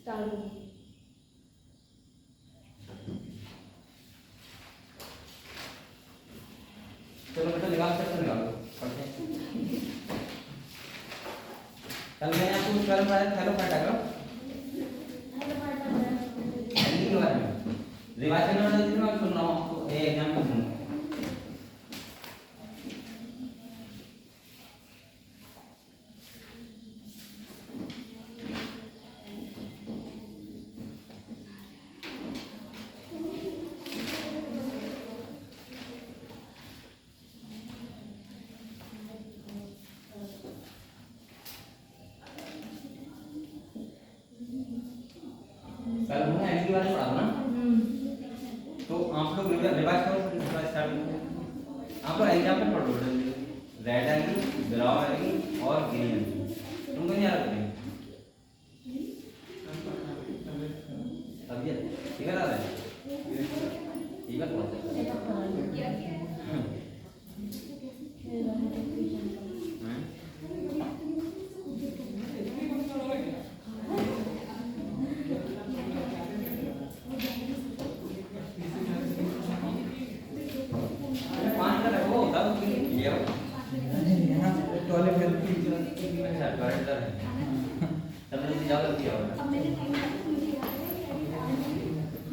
चलो बेटा निकाल सकते निकालो पढ़ते हैं। कल मैंने आपको कुछ कल पढ़ाया हेलो फाइटा का के बारे में रिवाइज करना है। मैं सुन रहा हूँ आपको एग्जाम में सुन कल हमने एंटी वाले पढ़ा ना। तो आप लोग रिवाइज करो फिर स्टार्ट करो। आप लोग एग्जांपल पढ़ो रेड एंगल ब्राउन एंगल और ग्रीन एंगल तुमको नहीं आ रहा है अब ये ठीक है ना ठीक है बहुत क्या क्या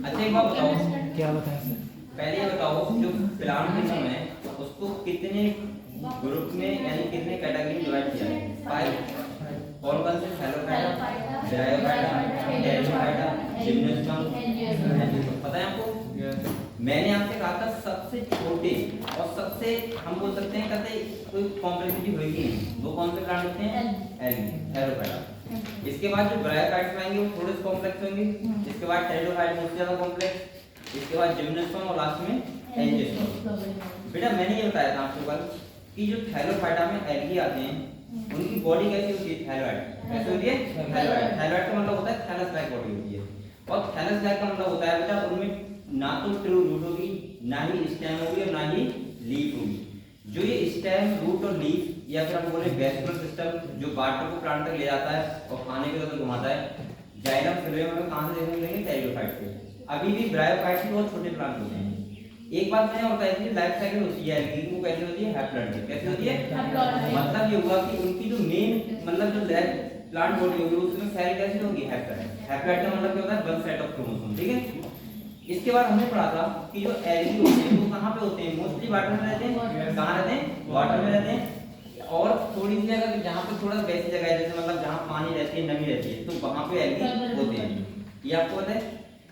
अच्छा एक बात बताओ क्या बताएं सर? पहले ये बताओ जो प्लांट सिस्टम है उसको कितने ग्रुप में यानी कितने कैटेगरी में डिवाइड किया है? 5 कौन कौन से हेलोफाइटा ब्रायोफाइटा टेरिडोफाइटा जिम्नोस्पर्म पता है आपको? मैंने आपसे कहा था सबसे छोटे और सबसे हम बोल सकते हैं कहते कोई कॉम्प्लेक्सिटी होगी वो कौन से प्लांट होते हैं? एल्गी हेलोफाइटा। इसके बाद जो ब्रायोफाइट्स आएंगे वो थोड़े से कॉम्प्लेक्स होंगे। इसके बाद टेरिडोफाइट बहुत ज्यादा कॉम्प्लेक्स। इसके बाद जिम्नोस्पर्म और लास्ट में एंजियोस्पर्म। बेटा मैंने ये बताया था आपको कल कि जो थैलोफाइटा में एल्गी आते हैं उनकी बॉडी कैसी होती है? थैलोइड। कैसी होती है? थैलोइड। थैलोइड का मतलब होता है थैलस लाइक बॉडी होती है। और थैलस लाइक का मतलब होता है बेटा उनमें ना तो ट्रू रूट होगी ना ही स्टेम होगी और ना ही लीफ होगी। जो ये स्टेम रूट और लीफ या फिर हम बोले वेस्कुलर सिस्टम जो वाटर को प्लांट तक ले जाता है और खाने के लिए घुमाता है जाइलम फिलोएम में कहां से देखने मिलेंगे? टेरिडोफाइट से। अभी भी ब्रायोफाइट भी बहुत छोटे प्लांट होते हैं। एक बात मैंने बताई थी लाइफ साइकिल होती है एल्गी वो कैसे होती है? हैप्लॉइड। कैसे होती है? मतलब ये हुआ कि उनकी जो मेन मतलब जो प्लांट बॉडी होगी उसमें सेल कैसे होंगी? हैप्लॉइड। हैप्लॉइड का मतलब क्या होता है? One set of chromosome. ठीक है। इसके बाद हमने पढ़ा था कि जो एल्गी होते हैं वो कहां पे होते हैं? मोस्टली वाटर में रहते हैं। कहां रहते हैं? वाटर में रहते हैं। और थोड़ी सी जगह जहां पे थोड़ा वैसी जगह है जैसे मतलब जहां पानी रहती है नमी रहती है तो वहां पे एल्गी होते हैं। ये आपको पता है?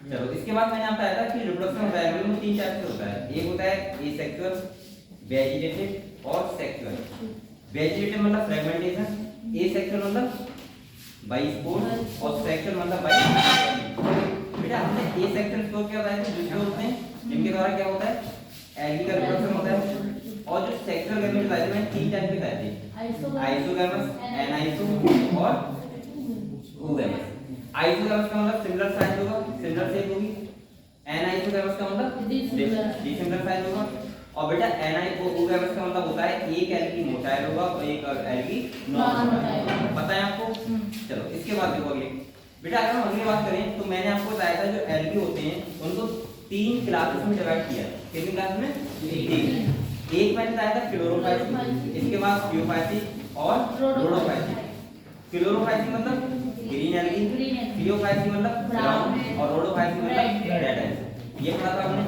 चलो इसके बाद मैंने आपको बताया था कि रिप्रोडक्शन होता है एल्गी में 3 टाइप से होता है। एक होता है एसेक्सुअल वेजिटेटिव और सेक्सुअल। वेजिटेटिव मतलब फ्रेगमेंटेशन, एसेक्सुअल मतलब बाई स्पोर और सेक्सुअल मतलब बाई। बेटा हमने एसेक्सुअल स्पोर क्या बताया था? दूसरे होते हैं जिनके द्वारा क्या होता है? एल्गी का रिप्रोडक्शन होता है। और जो सेक्सुअल गैमेट बताए थे मैंने 3 टाइप के बताए थे आइसोगैमस, एनाइसो और ओगैमस। आइसोगैमस का मतलब सिमिलर साइज होगा, सिमिलर शेप होगी। एनाइसोगैमस का मतलब डिसिमिलर साइज होगा। और बेटा ओगैमस का मतलब होता है एक एल्गी मोटाइल होगा और एक एल्गी नॉन मोटाइल। पता है आपको? चलो इसके बाद देखो अगले बेटा अगर हम अगली बात करें तो मैंने आपको बताया था जो एल्गी होते हैं उनको 3 क्लासेस में डिवाइड किया है। कितनी क्लास में? 3। एक मैंने बताया था क्लोरोफाइसी, इसके बाद फियोफाइसी और रोडोफाइसी। क्लोरोफाइसी मतलब ग्रीन एल्गी, फियोफाइसी मतलब ब्राउन और रोडोफाइसी मतलब रेड एल्गी। ये पढ़ा था हमने।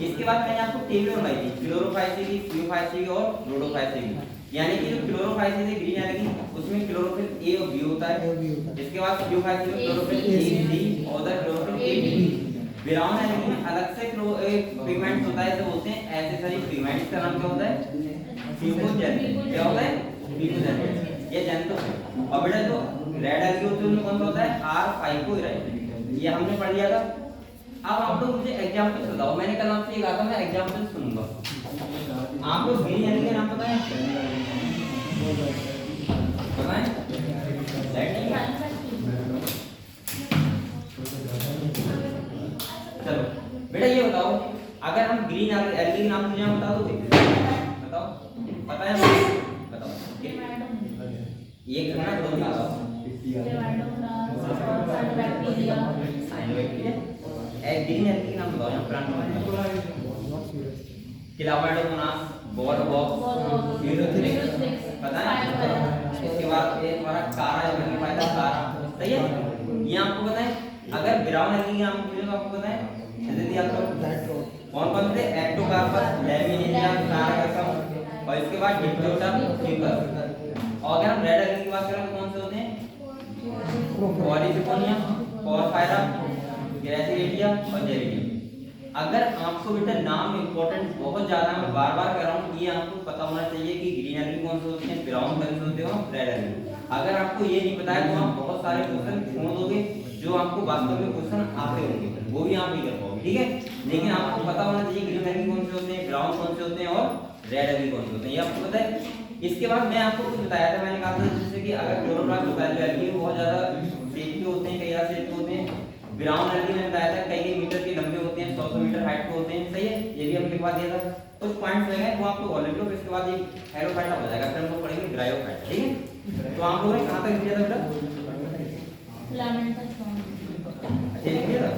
इसके बाद मैंने आपको टेबल बनाई थी क्लोरोफाइसी की, फियोफाइसी की और रोडोफाइसी की। यानी कि जो क्लोरोफाइसी से ग्रीन एल्गी उसमें क्लोरोफिल ए और बी होता है। इसके बाद फियोफाइसी में क्लोरोफिल ए डी और chlorophyll A D. Brown algae में अलग से पिगमेंट्स होता है तो बोलते हैं एक्सेसरी पिगमेंट्स का नाम क्या होता है? फ्यूकोजेन। क्या होता है? फ्यूकोजेन। ये जानते हो। और बेटा जो रेड एल्गी होती है उनमें कौन सा होता है? आर फाइकोइराइड। ये हमने पढ़ लिया था। अब आप लोग मुझे एग्जांपल बताओ। मैंने कल आपसे ये कहा था मैं एग्जांपल सुनूंगा। आप लोग ग्रीन एल्गी का नाम पता है? पता है? चलो बेटा ये बताओ अगर हम ग्रीन एल्गी के नाम मुझे बता दोगे? बताओ। पता है? बताओ। एक ना दो बताओ। ठीक है। ग्रीन एल्गी नाम बताओ यहाँ प्लांट में। क्लामाइडोमोनास, बॉलवॉक्स, यूरोथ्रिक्स, पता है। इसके बाद ये हमारा कारा है, मैंने पाया था कारा, सही है। ये आपको पता है। अगर ब्राउन एल्गी के नाम पूछे तो आपको पता है जल्दी दिया आपको कौन कौन से एक्टोकार्पस, लैमिनिया, कारगसम और इसके बाद डिप्लोटा, फिकस। और अगर हम रेड एल्गी की बात करें तो कौन से होते हैं? पॉलीसिकोनिया, पोरफायरा, ग्रेसिलेटिया और जेरेनियम। अगर आपको बेटा नाम इंपॉर्टेंट बहुत ज्यादा मैं बार बार कह रहा हूँ, ये आपको पता होना चाहिए कि ग्रीन एल्गी कौन से होते हैं, ब्राउन कौन से होते हैं, रेड एल्गी। अगर आपको ये नहीं पता है तो आप बहुत सारे क्वेश्चन छोड़ दोगे जो आपको वास्तव में क्वेश्चन आते होंगे, वो भी आप नहीं कर पाओगे, ठीक है। लेकिन आपको पता होना चाहिए ग्रीन एल्गी कौन से होते हैं, ब्राउन कौन से होते हैं और रेड एल्गी कौन से होते हैं, ये आपको पता है। इसके बाद मैं आपको कुछ बताया था, मैंने कहा था जैसे कि अगर क्लोरोप्लास्ट होता है जो एल्गी बहुत ज्यादा शेप के होते हैं, कई ज्यादा शेप के होते हैं। ब्राउन एल्गी में बताया था कई मीटर के लंबे होते हैं, 100 मीटर हाइट के होते हैं, सही है। ये भी हमने लिखवा दिया था। कुछ पॉइंट्स लगे वो आपको और लिख लो, इसके बाद ये हेलोफाइटा हो जाएगा, फिर हम लोग पढ़ेंगे ग्रायोफाइटा, ठीक है। तो आप लोगों ने कहां तक लिया था बेटा? फिलामेंट का अच्छा लिख लिया था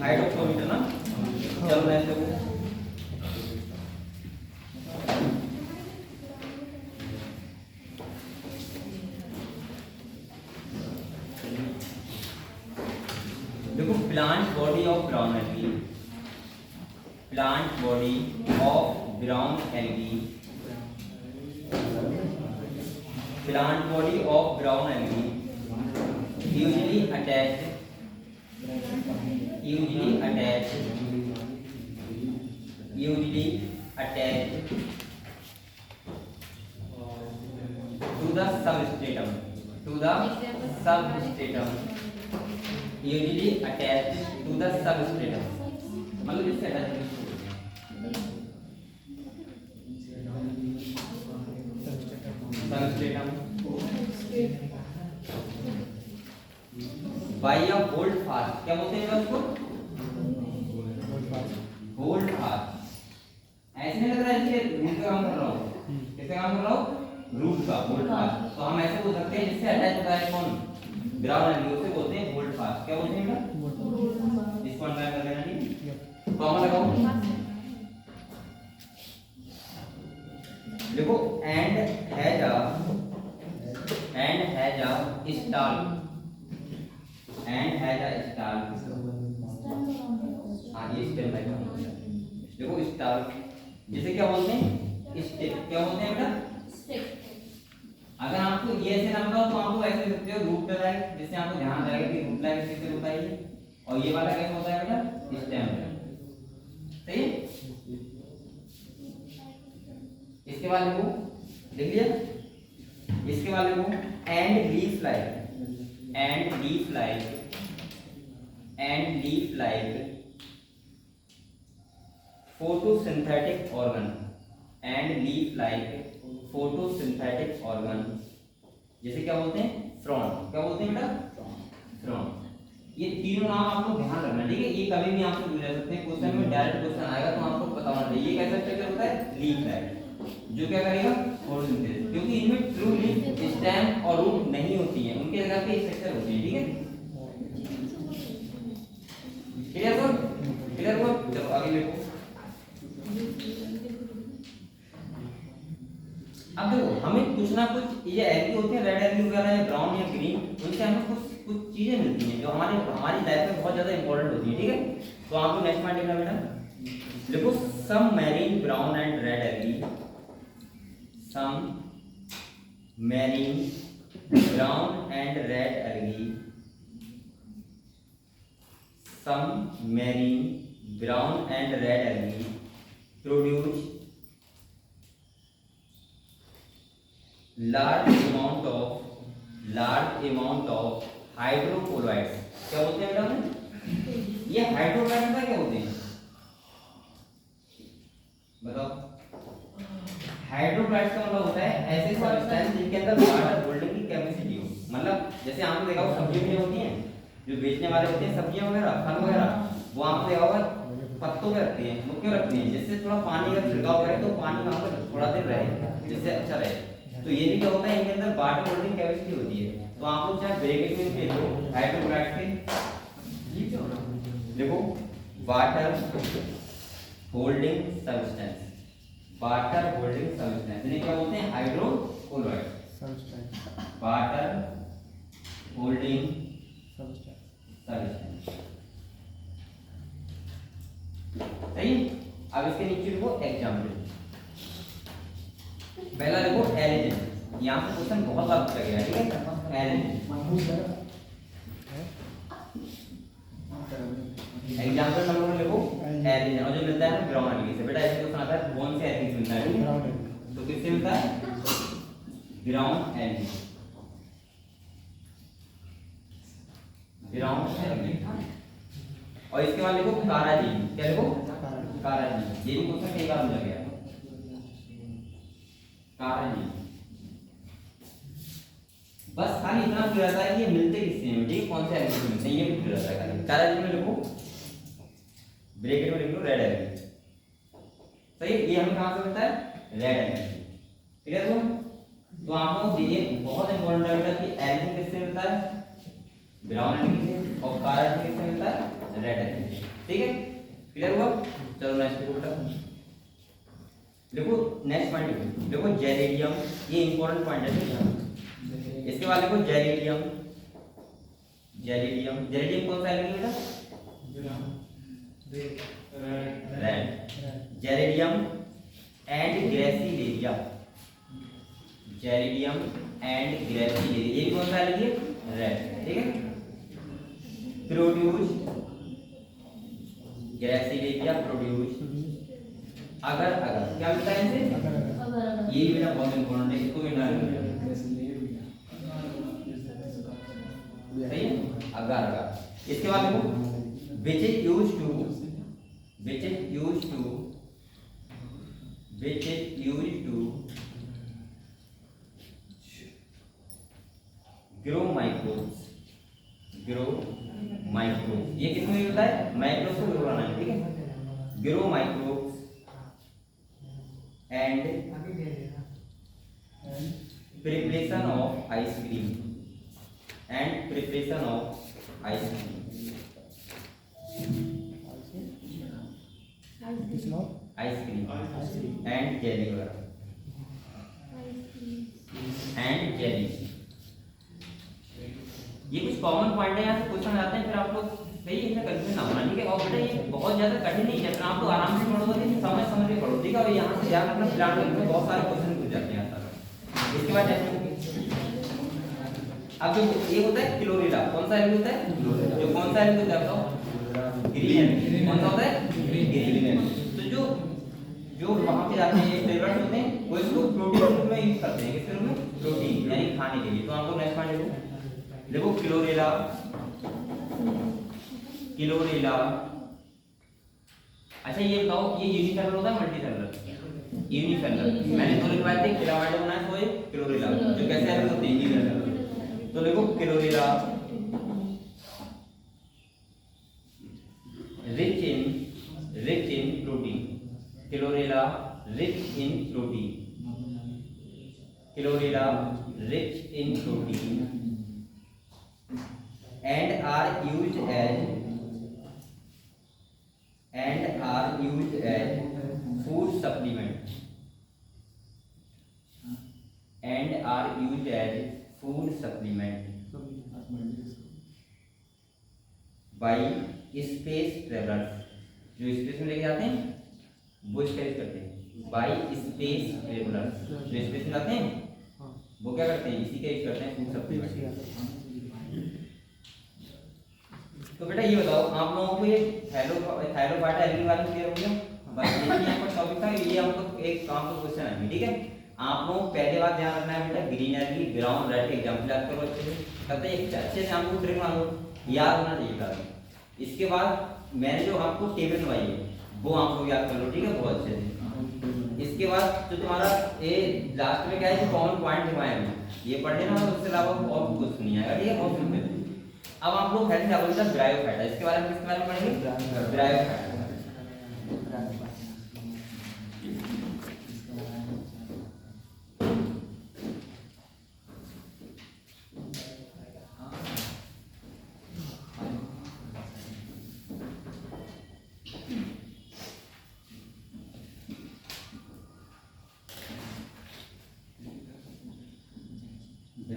हाइट ऑफ 100 मीटर ना। चलो मैं इसको देखो plant body of brown algae, plant body of brown algae, plant body of brown algae usually attached to the substratum, usually attached to the substratum, मतलब इससे attach substratum by a hold fast, क्या बोलते हैं उसको? Hold fast. ऐसे नहीं लग रहा है जैसे रूट का काम कर रहा हूँ, किसका काम कर रहा हूँ? रूट का, होल्ड फास्ट। तो हम ऐसे बोल सकते हैं जिससे अटैच होता है कौन? ब्राउन एल्गी, उसे बोलते हैं होल्ड फास्ट। क्या बोलते हैं बेटा? इसको अंडरलाइन कर लेना, ठीक। कॉमा लगाओ, देखो and has a stall, and has a stall, हाँ ये स्टेम है। देखो स्टॉल जैसे क्या बोलते हैं? स्टेप। क्या बोलते हैं बेटा? स्टेप। अगर आपको ये ऐसे ना बताओ तो आपको ऐसे लिख सकते हो रूट लाइन, जिससे आपको ध्यान रहेगा कि रूट लाइन कैसे होता है ये, और ये वाला कैसे होता है बेटा? स्टेम। सही है। इसके बाद देखो, लिख लिया। इसके बाद देखो and leaf like, and leaf like, and leaf like photosynthetic organ, and leaf like photosynthetic organ, जैसे क्या बोलते हैं? फ्रॉन। क्या बोलते हैं बेटा? फ्रॉन। ये तीनों नाम आपको ध्यान रखना, ठीक है। ये कभी भी आपसे पूछ सकते हैं, क्वेश्चन में डायरेक्ट क्वेश्चन आएगा तो आपको पता होना चाहिए। ये कैसा स्ट्रक्चर होता है? लीफ लाइक, जो क्या करेगा? फोटोसिंथेसिस, क्योंकि इनमें ट्रू लीफ, स्टेम और रूट नहीं होती है, उनके जगह पे स्ट्रक्चर होती है, ठीक है। क्लियर हो? क्लियर हो? चलो आगे देखो। अब देखो हमें कुछ ना कुछ ये एल्गी होते हैं, रेड एल्गी वगैरह या ब्राउन या ग्रीन, उनसे हमें कुछ चीजें मिलती हैं जो हमारी लाइफ में बहुत ज्यादा इंपॉर्टेंट होती है, ठीक है। तो आपको नेक्स्ट पॉइंट लिखना बेटा, देखो some marine brown and red algae, some marine brown and red algae, some marine brown and red algae produce large amount of hydrocolloids। क्या बोलते हैं बेटा? ये हाइड्रोकार्बन का क्या होते हैं बताओ? हाइड्रोकार्बन का मतलब होता है ऐसे सब्सटेंस जिनके अंदर वाटर होल्डिंग की कैपेसिटी हो। मतलब जैसे आपने देखा हो सब्जियां होती हैं, जो बेचने वाले होते हैं सब्जियां वगैरह, फल वगैरह, वो आपने देखा होगा पत्तों पे रखते हैं। वो क्यों रखते हैं? जिससे थोड़ा पानी का छिड़काव करे तो पानी वहां पर थोड़ा देर रहे, जिससे अच्छा रहे। तो ये भी क्या होता है, इनके अंदर वाटर होल्डिंग कैपेसिटी होती है। तो आप लोग चाहे ब्रैकेट में लिख लो हाइड्रोक्लाइड के, water holding substance, water holding substance इन्हें क्या बोलते हैं? Hydrochloride substance, water holding substance. सही। अब इसके नीचे लिखो एग्जाम्पल। पहला देखो एलिजेन, यहाँ से क्वेश्चन बहुत बार पूछा गया है, ठीक है? एलिजेन एग्जाम्पल नंबर लिखो एलिजेन, और जो मिलता है ग्राउंड एलिजेन से। बेटा ऐसे क्वेश्चन आता है कौन से एलिजेन मिलता है? तो किससे मिलता है? ग्राउंड एलिजेन, ग्राउंड एलिजेन। और इसके बाद लिखो काराजीन। क्या लिखो? काराजीन। ये भी क्वेश्चन कई बार पूछा गया है। काराजीन बस खाली इतना क्लियर रहता है कि ये मिलते किससे हैं, ठीक है? कौन से एलिमेंट मिलते हैं ये भी क्लियर रहता है खाली। काराजीन में लिखो, ब्रैकेट में लिख लो रेड एलिमेंट। सही। ये हमें कहां से मिलता है? Red element. ठीक है? तो आप लोग ये बहुत इंपॉर्टेंट है बेटा कि एलिमेंट किससे मिलता है? ग्राउंड एलिमेंट से। और काराजीन किससे मिलता है? Red element. ठीक है? क्लियर हुआ? चलो नेक्स्ट देखो बेटा, देखो नेक्स्ट पॉइंट लिखो, देखो जेरेडियम, ये इंपॉर्टेंट पॉइंट है। इसके बाद देखो जेरेडियम, जेरेडियम, जेरेडियम कौन सा एलिमेंट बेटा? Red. Gelidium and Gracilaria, Gelidium and Gracilaria, ये भी कौन सा एलिमेंट है? रेड। ठीक है? प्रोड्यूस, ग्रेसिलेरिया प्रोड्यूस, अगर अगर क्या मिलता है इनसे? ये भी मेरा बहुत इंपॉर्टेंट है, इसको भी ना सही है? अगर अगर। इसके बाद देखो which is used to, which is used to, which is used to grow microbes, grow microbes, ये किसमें यूज होता है? माइक्रोब्स को ग्रो करना है। ठीक है? Grow microbes and preparation of ice cream, and preparation of ice cream, ice cream and jelly वगैरह, and jelly। ये कुछ कॉमन पॉइंट है, यहाँ से क्वेश्चन आते हैं, फिर आप लोग सही इसमें कंफ्यूजन ना होना। ठीक है? और बेटा ये बहुत ज्यादा कठिन नहीं है, आप लोग आराम से पढ़ोगे, समझ समझ के पढ़ो। ठीक है? और यहाँ से ध्यान रखना प्लान में बहुत सारे क्वेश्चन पूछ जाते हैं यहाँ। इसके बाद अब जो ये होता है क्लोरेला, कौन सा एलिमेंट होता है? क्लोरेला। जो कौन सा एलिमेंट होता है? ग्रीन। कौन सा होता है? ग्रीन। तो जो जो वहां पे जाते हैं फ्लेवर्स होते हैं, वो इसको प्रोटीन रूप में यूज करते हैं। किस रूप में? प्रोटीन, यानी खाने के लिए। तो आपको नेक्स्ट पॉइंट देखो क्लोरेला, क्लोरेला। अच्छा ये बताओ, ये यूनिसेलुलर होता है मल्टीसेलुलर? यूनिसेलुलर। मैंने दो लिखवाए थे, क्लोराइड बनाया तो ये क्लोरेला, जो कैसे अलग होते हैं? यूनिसेलुलर। तो देखो chlorella rich in protein, chlorella rich in protein, chlorella rich in protein and are used as food supplement, and are used as food supplement by space travelers। जो स्पेस में लेके जाते हैं वो इसका यूज करते हैं। बाय स्पेस ट्रेवलर्स, जो स्पेस में जाते हैं वो क्या करते हैं? इसी का यूज करते हैं फूड सप्लीमेंट। तो बेटा ये बताओ, आप लोगों को ये थायरोफाइटा एलिमेंट वाले क्लियर हो गया? बस यही यहाँ पर टॉपिक था, ये हमको एक काम का क्वेश्चन है। ठीक है? आप लोगों को पहले बात ध्यान रखना है बेटा, ग्रीनरी ग्राउंड रेड एग्जांपल याद करो अच्छे से। तब तक अच्छे से हमको ट्रिक मारो, याद होना चाहिए था। इसके बाद मैंने जो आपको टेबल बनवाई है वो आप लोग याद कर लो। ठीक है? बहुत अच्छे से। इसके बाद जो तुम्हारा ये लास्ट में क्या है, जो कॉमन पॉइंट लिखवाए हैं ये पढ़ लेना, और उसके अलावा और कुछ नहीं आएगा। ठीक है? बहुत सिंपल। अब आप लोग हेल्थ क्या ब्रायोफाइटा, इसके बारे में किसके बारे में पढ़ेंगे? ब्रायोफाइटा।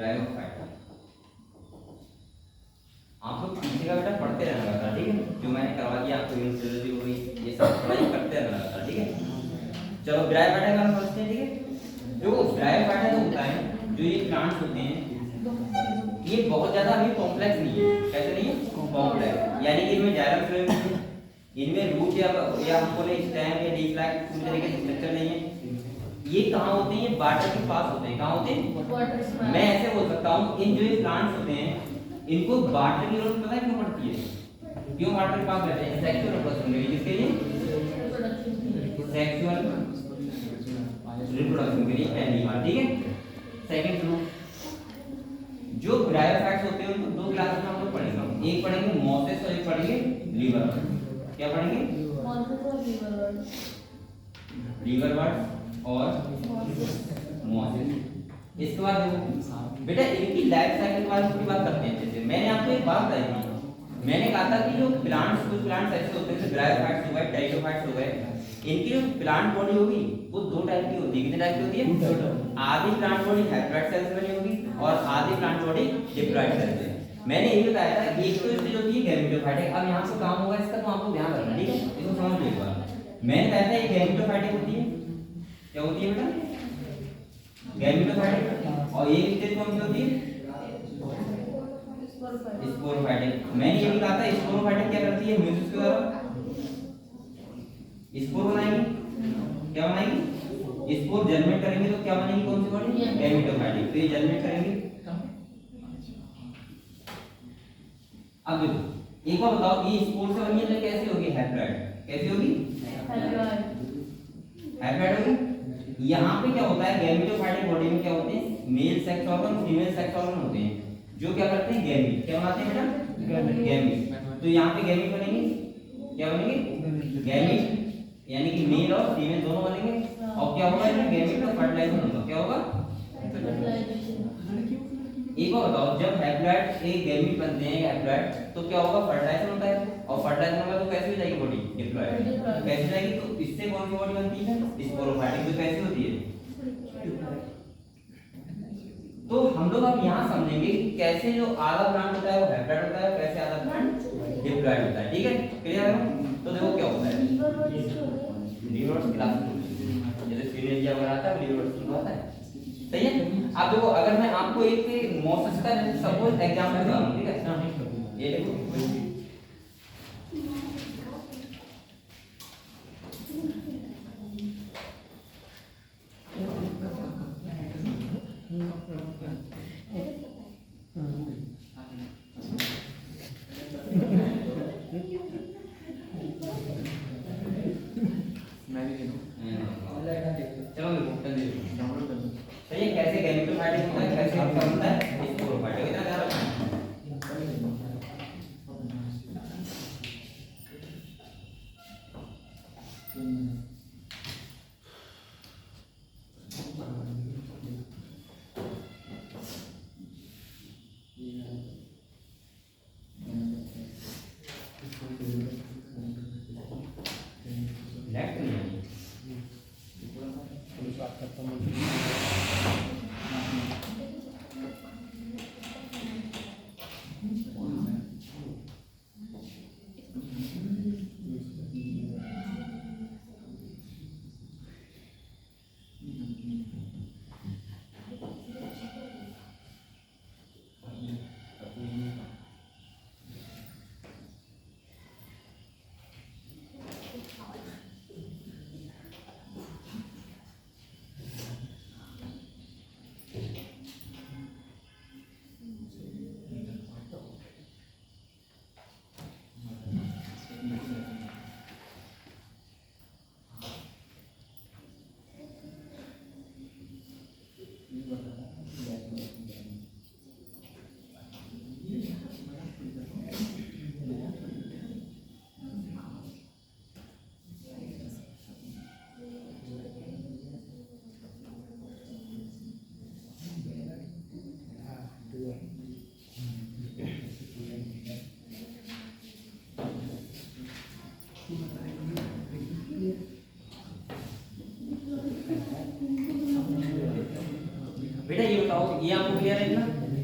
ब्रायोफाइटा। आप लोग पीछे का बेटा पढ़ते रहना लगातार, ठीक है? जो मैंने करवा दिया आपको यूनिवर्सिटी हो गई, ये सब पढ़ाई करते रहना लगातार, ठीक है? चलो ब्रायोफाइटा का समझते हैं, ठीक है? जो ब्रायोफाइटा जो होता है, जो ये प्लांट्स होते हैं, ये बहुत ज्यादा अभी कॉम्प्लेक्स नहीं है। कैसे नहीं है? कॉम्प्लेक्स, यानी कि इनमें जाइलम फ्लोएम नहीं है, इनमें रूट या हम बोले स्टेम या लीफ लाइक पूरी तरीके से स्ट्रक्चर नहीं है। ये कहाँ होते हैं? वाटर के पास होते हैं। कहाँ होते हैं? मैं ऐसे बोल सकता हूँ, इन जो ये प्लांट्स होते हैं, इनको वाटर की जरूरत पता है क्यों पड़ती है? क्यों वाटर के पास रहते हैं? सेक्सुअल रिप्रोडक्शन के लिए। किसके लिए? सेक्सुअल रिप्रोडक्शन के लिए, पहली बात, ठीक है? सेकंड टू, जो ब्रायोफाइट्स होते हैं उनको दो क्लास में हम लोग पढ़ेंगे, एक पढ़ेंगे मॉसेस और एक पढ़ेंगे लीवर। क्या पढ़ेंगे? मॉसेस और लीवर वर्ड और मॉसेस। इसके बाद देखो बेटा, इनकी लाइफ साइकिल के बारे में बात करते हैं। जैसे मैंने आपको एक बात बताई थी, मैंने कहा था कि जो प्लांट्स, कुछ प्लांट्स ऐसे होते हैं जैसे ब्रायोफाइट्स हो गए, टेरिडोफाइट्स हो गए, इनकी जो प्लांट बॉडी होगी वो दो टाइप की होती है। कितने टाइप की होती है? आधी प्लांट बॉडी हैप्लॉइड सेल से बनी होगी और आधी प्लांट बॉडी डिप्लॉइड सेल से। मैंने यही बताया था, एक तो इसमें जो थी गैमेटोफाइटिक। अब यहाँ से काम होगा इसका, तो आपको ध्यान रखना, ठीक है? इसको समझ लो एक बार। मैंने बताया था एक गैमेटोफाइटिक होती है। क्या होती है बेटा? गैमेटोफाइटिक। और एक स्टेज कौन सी होती है? स्पोरोफाइटिक। मैंने ये भी कहा था स्पोरोफाइटिक क्या करती है? म्यूसिस के द्वारा स्पोर बनाएगी। क्या बनाएगी? स्पोर जर्मिनेट करेंगे तो क्या बनेगी? कौन सी बॉडी? गैमेटोफाइटिक। तो ये जर्मिनेट करेंगे। अब देखो एक बार बताओ, ये स्पोर से बनी है तो कैसी होगी? हैप्लॉइड। कैसी होगी? हैप्लॉइड होगी। यहाँ पे क्या होता है? गैमेटोफाइटिक बॉडी में क्या होते हैं? Male sex organ, female sex organ होते हैं, जो क्या करते हैं? गैमीट। क्या बनाते हैं बेटा? गैमीट। तो यहाँ पे गैमीट बनेंगे। क्या बनेंगे? गैमीट, यानी कि मेल और फीमेल दोनों बनेंगे। और क्या होगा इसमें? गैमीट का फर्टिलाइजेशन होगा। क्या होगा? एक बार बताओ, जब हैप्लॉइड एक गैमीट बनते हैं हैप्लॉइड, तो क्या होगा? फर्टिलाइजेशन होता है, और फर्टिलाइजेशन होगा तो कैसी हो जाएगी बॉडी? डिप्लॉइड। कैसी जाएगी? तो इससे कौन सी बॉडी बनती है? स्पोरोफाइटिक। जो कैसी होती है? तो हम लोग अब यहाँ समझेंगे कि कैसे जो आधा प्लांट होता है वो हैप्लॉइड होता है, कैसे आधा प्लांट डिप्लॉइड होता है, ठीक है? क्लियर है? तो देखो क्या होता है, लीवर क्लास जैसे सिनेरिया वगैरह आता है, लीवर की बात है, सही है? अब देखो, अगर मैं आपको एक मॉसेस का सपोज एग्जांपल दूं, ठीक है? ये देखो कैसे गैमेटोफाइटिक होता है, कैसे बनता है स्पोरोफाइटिक। इतना ध्यान रखना।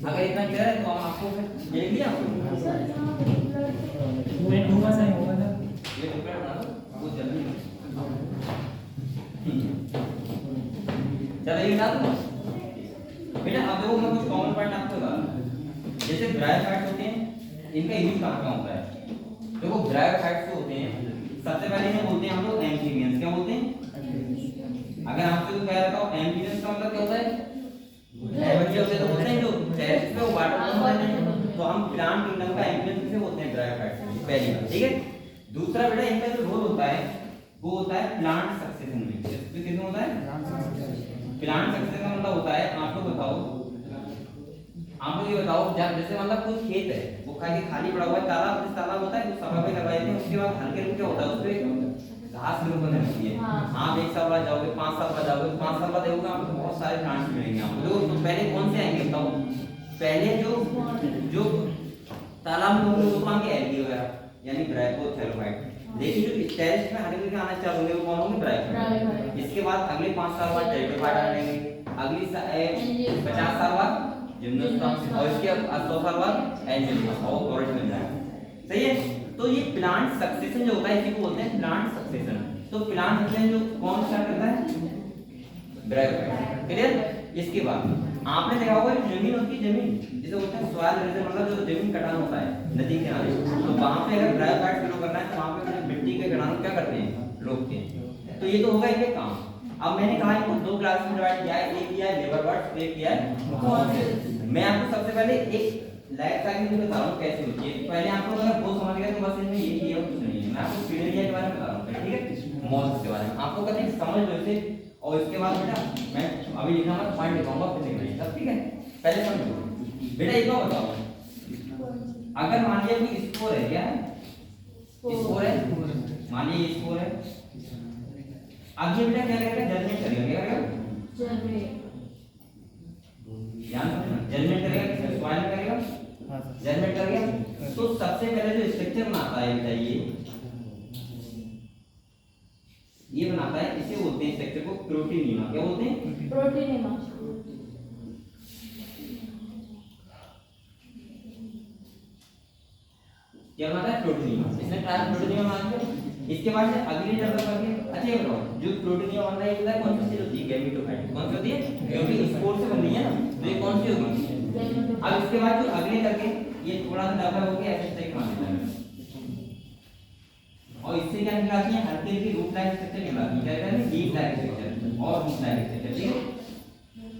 अगर इतना क्लियर है तो हम आपको फिर देख लिया आपको ये होगा सही होगा ना ये पेपर बना दो वो जल्दी चलो ये बता दो बेटा। अब देखो मैं कुछ कॉमन पॉइंट आपको बता, जैसे ब्रायोफाइट्स होते हैं इनका यूज कहाँ कहाँ होता है। देखो ब्रायोफाइट्स जो होते हैं सबसे पहले इन्हें बोलते हैं हम लोग एम्फीबियंस। क्या बोलते हैं? अगर आपसे कह रहा हूं एम्फीबियंस का मतलब क्या होता है? बच्चे होते तो बोलते हैं जो टेरेस पे वाटर होते हैं, तो हम प्लांट किंगडम का एम्फीबियंस किसे बोलते हैं? ब्रायोफाइट्स। पहली बात ठीक है। दूसरा बेटा इनका जो रोल होता है वो होता है प्लांट सक्सेशन में। इसमें किसमें होता है? प्लांट सक्सेशन का मतलब होता है, आप लोग बताओ, आप लोग ये बताओ जैसे मतलब कुछ खेत है वो खाली पड़ा हुआ है, तालाब, जिस तालाब होता है तो सफाई करवा देते हैं, उसके बाद हल्के रूप क्या होता है उसपे घास ग्रो करने लगती है। आप एक साल बाद जाओगे, 5 साल बाद जाओगे, 5 साल बाद देखोगे आपको बहुत सारे प्लांट्स मिलेंगे आपको। तो पहले कौन से आएंगे बताओ? पहले जो तालाब में होंगे वो आएंगे एल्गी वगैरह यानी ब्रायोफाइट। लेकिन जो टेरेस में हरे के आना चालू होंगे वो कौन होंगे? ब्रायोफाइट। इसके बाद अगले 5 साल बाद टेरिडोफाइट आएंगे, अगली 50 साल बाद जिम्नोस्पर्म और इसके 100 साल बाद एंजियोस्पर्म और फ्लोरेट मिल जाएगा। सही है। तो ये प्लांट सक्सेशन जो होता है इसी को बोलते हैं प्लांट सक्सेशन। तो प्लांट सक्सेशन जो कौन स्टार्ट करता है? ब्रायोफाइट। क्लियर। इसके बाद आपने देखा होगा जमीन होती है, जमीन जिसे बोलते हैं सॉइल इरोजन, मतलब जो जमीन कटान होता है नदी के किनारे, तो वहां पे अगर ब्रायोफाइट ग्रो करना है तो वहां पे मिट्टी के कटान क्या करते हैं? रोकते हैं। तो ये तो होगा इनके काम। अब मैंने कहा इनको दो क्लास में डिवाइड किया है, एक किया है लेबर बर्ड्स, एक किया है फॉसिल्स। मैं आपको सबसे पहले एक लाइफ साइकिल बता रहा हूं कैसे होती है। पहले आपको अगर वो समझ गए तो बस इसमें ये किया कुछ नहीं है। मैं आपको पीरियड के बारे में बता रहा हूं, ठीक है, मॉल्स के बारे में आपको कहते हैं समझ लो इसे। और इसके बाद बेटा मैं अभी लिखना मत, पॉइंट लिखाऊंगा फिर लिखना सब, ठीक है। पहले समझो बेटा, एक बात बताओ, अगर मान लिया कि स्कोर है, क्या है? स्कोर है, मान लिया स्कोर है। अब ये बेटा क्या करेगा? जजमेंट करेगा। क्या करेगा? जजमेंट करेगा। किसमें? सॉइल में करेगा। जजमेंट करेगा। तो सबसे पहले जो स्ट्रक्चर बनाता है बेटा ये बनाता है, इसे बोलते हैं स्ट्रक्चर को प्रोटीनियम। क्या बोलते हैं? प्रोटीनियम। क्या बनाता है? प्रोटीनियम। इसने ट्राई प्रोटीनियम बना दिया। इसके बाद अगली डेवलप करके अच्छा ये बताओ जो प्रोटीनियम बन रहा है ये कौन सी चीज होती है? गैमेटोफाइट। कौन सी होती है? क्योंकि स्पोर से बन रही है ना, तो ये कौन सी होगी? अब इसके बाद जो अगले करके ये थोड़ा सा डेवलप होके ऐसे टाइप मान लेता है, और इससे क्या निकलाती है? हल्के की रूट लाइक स्ट्रक्चर निकलाती है। क्या कहते हैं? लीफ लाइक स्ट्रक्चर और रूट लाइक स्ट्रक्चर, ठीक है।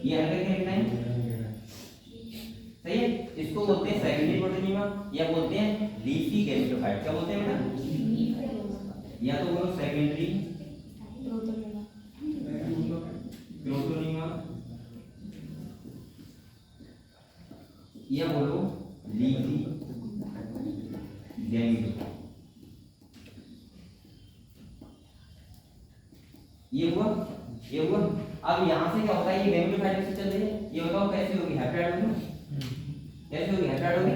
ये हल्के के निकलते हैं, सही है। इसको बोलते हैं सेकेंडरी प्रोटीनियम या बोलते हैं लीफी गैमेटोफाइट। क्या बोलते हैं बेटा? या तो बोलो सेकेंडरी प्रोटोनियम या बोलो लीफी गैमेटोफाइट। ये हुआ। अब यहाँ से क्या होता है? ये गैमेटोफाइट से चल रही है, ये बताओ कैसे होगी? हैप्लॉइड होगी। कैसे होगी? हैप्लॉइड होगी।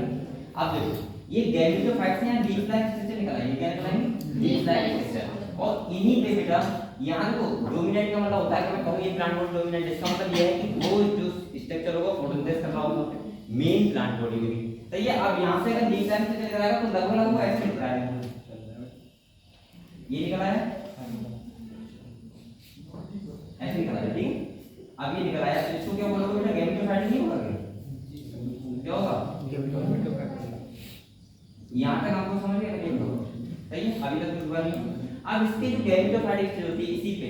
अब देखो ये गैमेटोफाइट से यहाँ लीफ लाइक स्ट्रक्चर निकला है, ये क्या निकला है? Leaf like structure. और इन्हीं पे बेटा यहाँ देखो डोमिनेंट का मतलब होता है कि मैं कहूँ ये प्लांट बॉडी डोमिनेंट, इसका मतलब ये है कि वो जो स्ट्रक्चर होगा फोटोसिंथेसिस कर रहा होगा मेन प्लांट बॉडी होगी। तो ये अब यहाँ से अगर लीफ लाइक स्ट्रक्चर निकल आएगा तो लगभग ऐसे निकल आएगा, ये निकल आया ऐसे निकल आया, ठीक है। अब ये निकल आया तो इसको क्या बोलोगे बेटा? गैमेटोफाइट नहीं होगा, क्या होगा? यहाँ तक आपको समझ गया? सही है, अभी तक कुछ हुआ नहीं। अब इसके जो गैमेटोफाइट स्टेज होती है इसी पे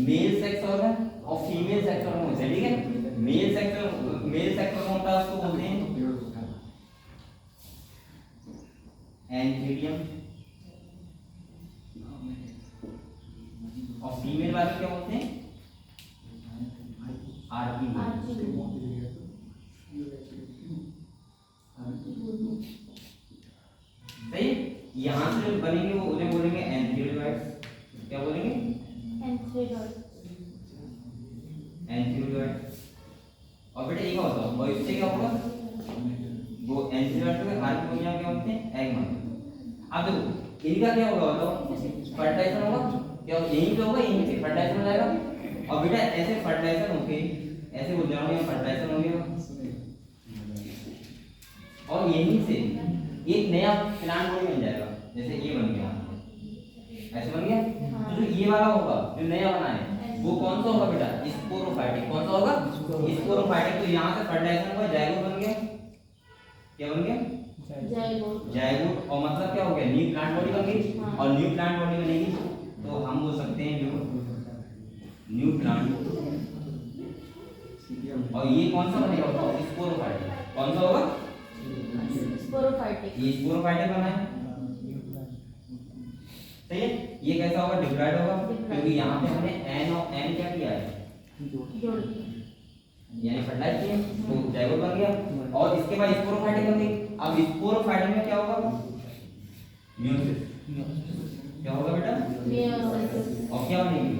मेल सेक्स ऑर्गन और फीमेल सेक्स ऑर्गन होते हैं, ठीक है। मेल सेक्स ऑर्गन होता है उसको बोलते हैं एंथीरियम और फीमेल वाले क्या बोलते हैं? सही। यहाँ से जो बनेंगे वो उन्हें बोलेंगे एंथीरियोइड्स। क्या बोलेंगे? एंथीरियोइड्स। और बेटा एक और बताओ, और इससे क्या होगा? वो एंथीरियोइड्स के आर्कियोनिया क्या होते हैं? एग मारते। अब देखो इनका क्या होगा बताओ? फर्टिलाइजेशन होगा। क्या यहीं पे होगा? यहीं पे फर्टिलाइजेशन हो जाएगा। और बेटा ऐसे फर्टिलाइजेशन होके ऐसे बोल रहा हूँ, ये फर्टिलाइजेशन हो गया, और यहीं से एक नया प्लांट बॉडी बन जाएगा, जैसे ये बन गया, ऐसे बन गया। तो जो ये वाला होगा जो नया बना है वो कौन सा होगा बेटा, स्पोरोफाइटिक। कौन सा होगा, स्पोरोफाइटिक। तो यहाँ से फर्टिलाइजेशन हुआ, जाइगोट बन गया। क्या बन गया, जाइगोट। और मतलब क्या हो गया, न्यू प्लांट बॉडी बन गई। और न्यू प्लांट बॉडी बनेगी तो हम बोल सकते हैं जो न्यू प्लांट। और ये कौन सा बनेगा, स्पोरोफाइटिक। कौन सा होगा, स्पोरोफाइटिक। ये स्पोरोफाइटिक बना है, सही है। ये कैसा होगा, डिप्लॉइड होगा, क्योंकि यहाँ पे हमने एन और एन क्या किया है, जोड़ दिया, यानी फर्टिलाइज किया, तो जाइगोट बन गया। और इसके बाद स्पोरोफाइटिक बन गई। अब स्पोरोफाइटिक में क्या होगा, मियोसिस। क्या होगा बेटा, मियोसिस। और क्या बनेगी,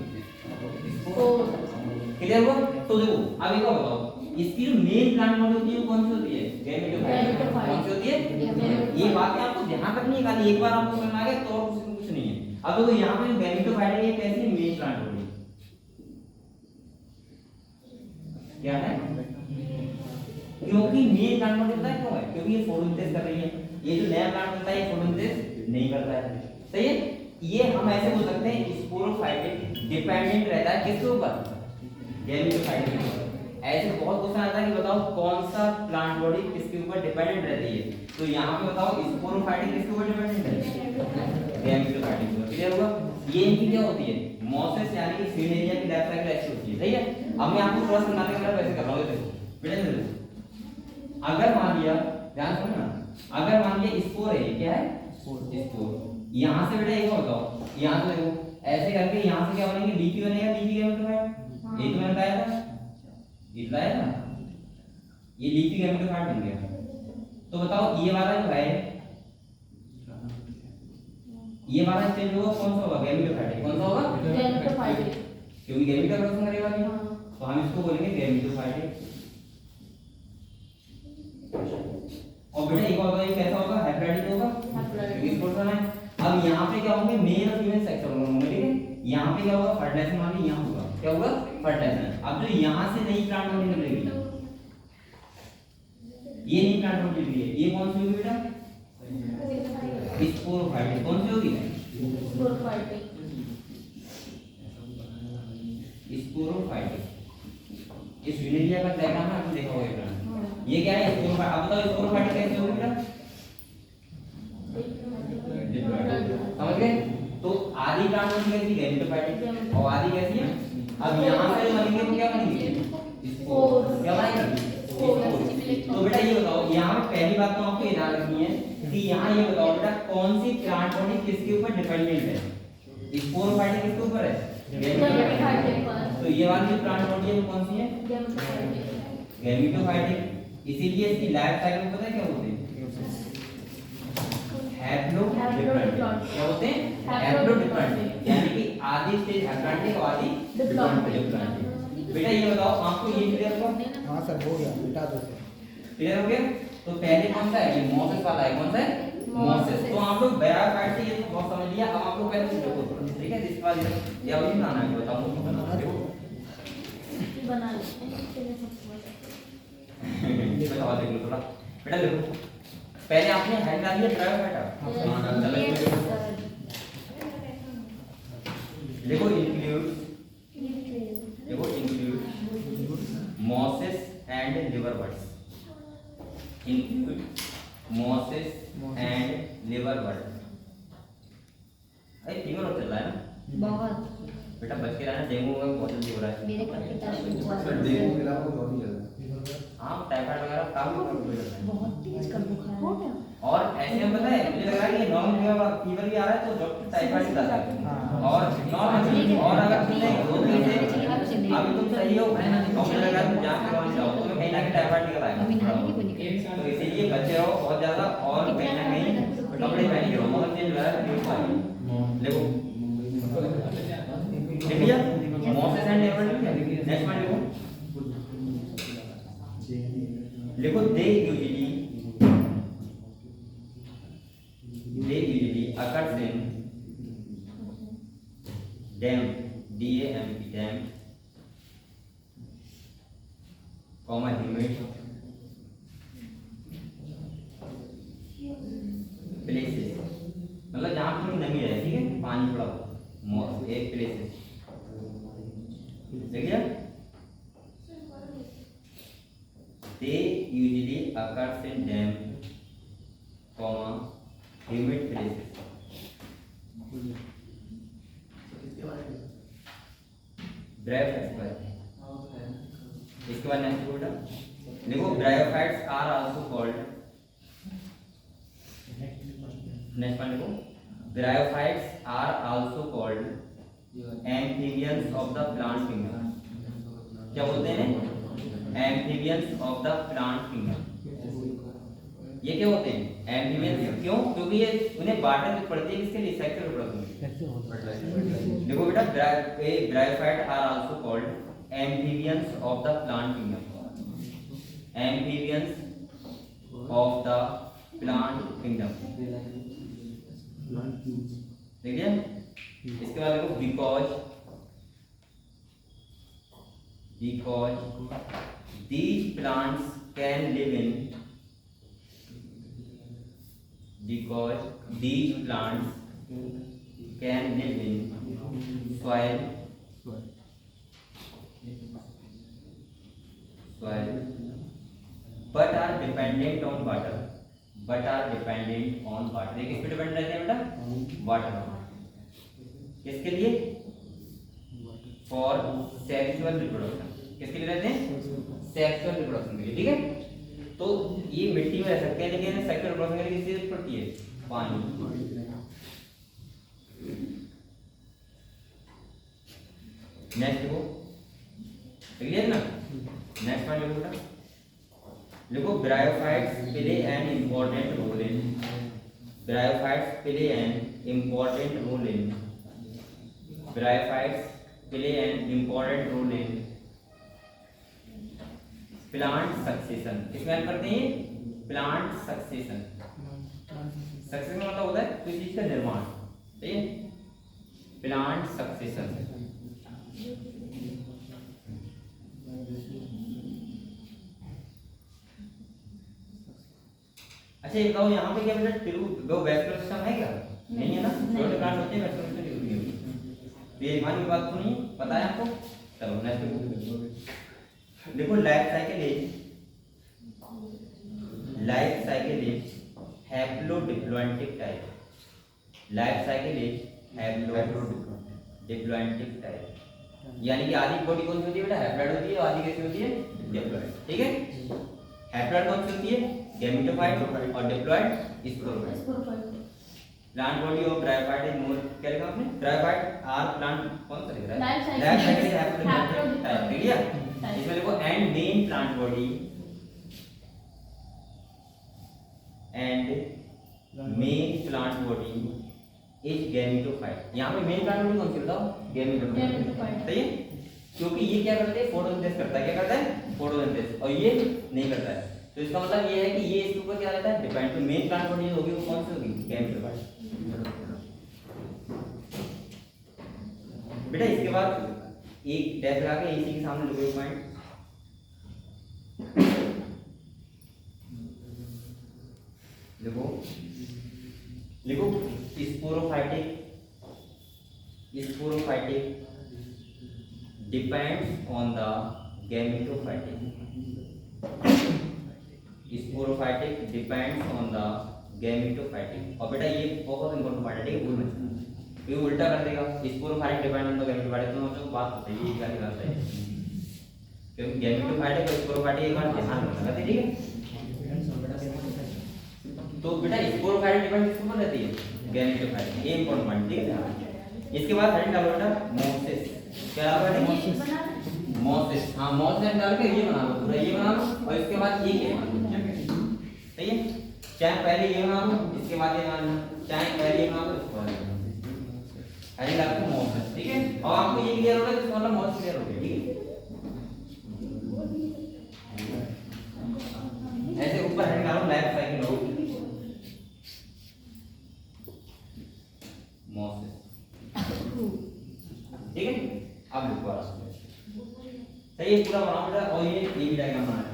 क्लियर हुआ। तो देखो अब एक और बताओ, इसकी जो मेन प्लांट बॉडी होती है वो कौन सी होती है, गैमेटोफाइट। कौन सी होती है, ये बातें आपको ध्यान रखनी है, खाली एक बार आपको समझ में आ गया तो और कुछ नहीं है। अब देखो यहाँ पे गैमेटोफाइट है, ये कैसी है, मेन प्लांट बॉडी क्या है, क्योंकि मेन प्लांट बॉडी होता है, क्यों है, क्योंकि ये फोटोसिंथेसिस कर रही है। ये जो नया प्लांट होता है ये फोटोसिंथेसिस नहीं करता है, सही है। ये हम ऐसे बोल सकते हैं स्पोरोफाइटिक डिपेंडेंट रहता है किसके ऊपर, गैमेटोफाइट के ऊपर। ऐसे बहुत क्वेश्चन आता है कि बताओ कौन सा प्लांट बॉडी किसके ऊपर डिपेंडेंट रहती है। तो यहाँ पे बताओ स्पोरोफाइटिक किसके ऊपर डिपेंडेंट है, गैमेटोफाइट के ऊपर। क्लियर हुआ। ये इनकी क्या होती है, मोसेस यानी कि सीड एरिया की लाइफ साइकिल ऐसी होती है, सही है। अब मैं आपको थोड़ा समझाने का वैसे कर रहा हूं, देखो बेटा देखो, अगर मान लिया, ध्यान सुनो ना, अगर मान लिया स्पोर है, क्या है, स्पोर। यहाँ से बेटा एक और बताओ, यहाँ से देखो ऐसे करके यहाँ से क्या बनेंगे, डीपी बनेगा, डीपी गैमेटोफाइट। ये तो मैंने बताया था, ये बताया था, ये लीफी गैमेटोफाइट बन गया। तो बताओ ये वाला जो है, ये वाला स्टेज होगा कौन सा होगा, गैमेटोफाइट। कौन सा होगा, गैमेटोफाइट, क्योंकि गैमेट का प्रोडक्शन करेगा नहीं। तो हम इसको बोलेंगे गैमेटोफाइट। और बेटा एक और ये कैसा होगा, हैप्लॉइडिक होगा, हैप्लॉइडिक स्पोर्ट्स है। अब यहाँ पे क्या होंगे, मेल और फीमेल सेक्स होंगे, ठीक है। यहाँ पे क्या होगा, फर्टिलाइजेशन वाली यहाँ होगा, क्या होगा, फर्टिलाइजेशन। अब जो यहाँ से नई प्लांट बॉडी निकलेगी, ये नई प्लांट बॉडी निकली है, ये कौन सी होगी बेटा, स्पोरोफाइटिक। कौन सी होगी, स्पोरोफाइटिक। स्पोरोफाइटिक ये स्विनेरिया का डायग्राम है, आपने देखा होगा प्लांट। ये क्या है, स्पोरोफाइट। अब बताओ स्पोरोफाइटिक कैसे होगी बेटा, समझ गए। तो आधी प्लांट बॉडी कैसी, गैमेटोफाइटिक, और आधी कैसी है। अब यहाँ से जो बनेंगे वो क्या बनेंगे, स्पोर। क्या बनेंगे, स्पोर। तो बेटा ये बताओ, यहाँ पे पहली बात तो आपको ये ध्यान रखनी है कि यहाँ ये बताओ बेटा कौन सी प्लांट बॉडी किसके ऊपर डिपेंडेंट है, स्पोरोफाइटिक किसके ऊपर है, गैमेटोफाइटिक पर। तो ये वाली जो प्लांट बॉडी है वो कौन सी है, गैमेटोफाइटिक। इसीलिए इसकी लाइफ साइकिल पता है क्या होती है, हैप्लोडिप्लॉइड। क्या होते हैं, हैप्लोडिप्लॉइड, यानी कि आधी स्टेज हैप्लॉइड और आधी डिप्लॉइड। बेटा ये बताओ आपको ये क्लियर हुआ, हां सर हो गया, बेटा दो से क्लियर हो गया। तो पहले कौन सा है, ये मोसेस वाला है, कौन सा है, मोसेस। तो आप लोग बायोफाइट से ये तो बहुत समझ लिया। अब आप लोग पहले से देखो, ठीक है, इसके बाद ये अभी बनाना है, बताओ मुझे बनाना है, बना लेते हैं पहले सबसे बताओ। देख लो थोड़ा बेटा, देखो पहले आपने हेड डाल दिया बायोफाइट, देखो इंक्लूड, देखो include mosses and liverworts, include mosses and liverwort. अरे फीवर हो चल रहा है ना बहुत बेटा, बच के रहना, डेंगू में बहुत जल्दी हो रहा है मेरे पर, डेंगू मिला को बहुत ही ज्यादा। हां टाइफाइड वगैरह काफी बहुत तेज का बुखार हो गया। और ऐसे में पता है मुझे लग रहा है कि नॉर्मल फीवर भी आ रहा है तो डॉक्टर टाइफाइड ही बता देते हैं। और नॉर्मल, और अगर तुमने 2 दिन से अभी तुम सही हो डॉक्टर लगा तुम जांच करवाने जाओ तो कहीं ना कहीं टाइफाइड निकल आएगा। तो इसीलिए बचे रहो बहुत ज्यादा, और कहीं ना कहीं कपड़े पहन के रहो, मौसम चेंज हो रहा है। देखो देख लिया, Moses and liverwort. Next one लिखो, दे usually occurs in damp, DAMP, damp, comma humid, पानी पड़ा हुआ एक प्लेसेस, देखिए they usually occurs in damp comma humid places. Bryophytes पर इसके बाद नेक्स्ट बोर्ड देखो bryophytes are also called, next point देखो bryophytes are also called amphibians of the plant kingdom. क्या बोलते हैं amphibians of the plant kingdom. ये क्या होते हैं एम्फीबियंस, क्यों? क्योंकि ये उन्हें वाटर की पड़ती है किसके लिए? Sexual reproduction. देखो बेटा bryophyte are also called amphibians of the plant kingdom, amphibians of the plant kingdom. देखिए इसके बाद देखो because these plants can live in, because these plants can live in soil but are dependent on water, ये किस पे depend रहते हैं बेटा? वाटर। किसके लिए? For sexual reproduction. किसके लिए रहते हैं? सेक्सुअल रिप्रोडक्शन के लिए, ठीक है। तो ये मिट्टी में रह सकते हैं लेकिन सेक्सुअल रिप्रोडक्शन के लिए किस चीज पड़ती है? पानी। नेक्स्ट देखो क्लियर ना? नेक्स्ट पॉइंट देखो बेटा, देखो bryophytes play an important role in, bryophytes play an important role in, bryophytes play an important role in plant succession. किसमें हेल्प करते हैं? Plant succession. सक्सेशन मतलब होता है किसी चीज का निर्माण, ठीक है। Plant succession. अच्छा ये बताओ यहाँ पे क्या बेटा टिरू वो वैस्कुलर सिस्टम है क्या? नहीं है ना, छोटे प्लांट होते हैं वैस्कुलर सिस्टम नहीं होती। ये दिमाग की बात तो नहीं पता है आपको? चलो नेक्स्ट देखो life cycle is haplodiploidic type, life cycle is haplodiploidic type, यानी कि आधी बॉडी कौन सी होती है बेटा? हैप्लॉइड होती है और आधी कैसी होती है? डिप्लॉइड, ठीक है। हैप्लॉइड कौन सी होती है? गैमेटोफाइट और diploid sporophyte. Plant body of bryophyte is more, क्या लिखा आपने? ब्रायोफाइट आर प्लांट कौन सा लिख रहा है? Life cycle is haplodiploidic type, ठीक है। इसमें देखो and main plant body is gametophyte. यहाँ पे मेन प्लांट बॉडी कौन सी बताओ? गैमेटोफाइट, सही है। क्योंकि ये क्या करते हैं? फोटोसिंथेसिस करता है। क्या करता है? फोटोसिंथेसिस। और ये नहीं करता है, तो इसका मतलब ये है कि ये इसके ऊपर क्या रहता है? डिपेंड। तो मेन प्लांट बॉडी होगी वो कौन सी होगी? गैमेटोफाइट। बेटा इसके बाद एक डैश लगा के इसी के सामने लिखो पॉइंट। लिखो sporophytic depends on the gametophytic, sporophytic depends on the gametophytic. और बेटा ये बहुत इंपॉर्टेंट पार्ट है, ठीक है, भूल मत जाना। ये उल्टा कर देगा, sporophytic depend on the gametophytic, तो मतलब बात होती है ये वाली बात है। क्योंकि गैमेटोफाइटिक और स्पोरोफाइटिक एक बार ध्यान रखना, ठीक है। तो बेटा स्पोरोफाइटिक डिपेंड किसके ऊपर रहती है? गैमेटोफाइटिक, ये इंपॉर्टेंट पॉइंट, ठीक है। इसके बाद हेडिंग डालो बेटा मोसिस। क्या डालो बेटा? मोसिस। हां मोसिस डाल के ये बना लो, पूरा ये बना लो और इसके बाद ये बना लो, सही है। चाहे पहले ये बना लो इसके बाद ये बना लो, चाहे पहले ये बना लो इसके बाद ये बना लो। हेडिंग डाल के मोसिस, ठीक है। और आपको ये क्लियर होगा कि मतलब मोसिस क्लियर हो गया, ठीक है। ऐसे ऊपर हेडिंग डालो लाइफ साइकिल हो मोसिस, ठीक है। अब लिखो सही है, पूरा बनाओ बेटा। और ये भी डायग्राम बनाना है।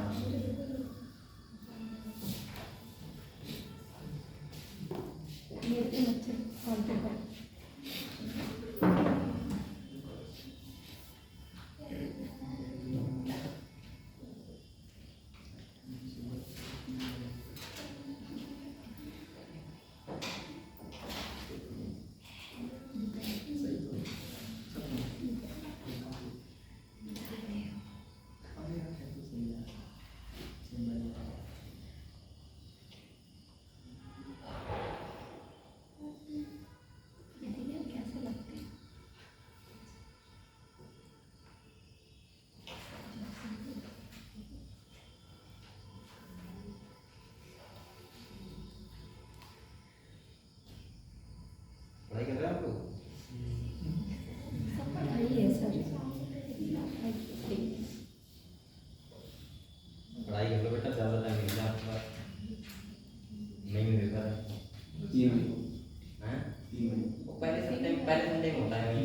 हैं? वो पहले संडे में होता है वही।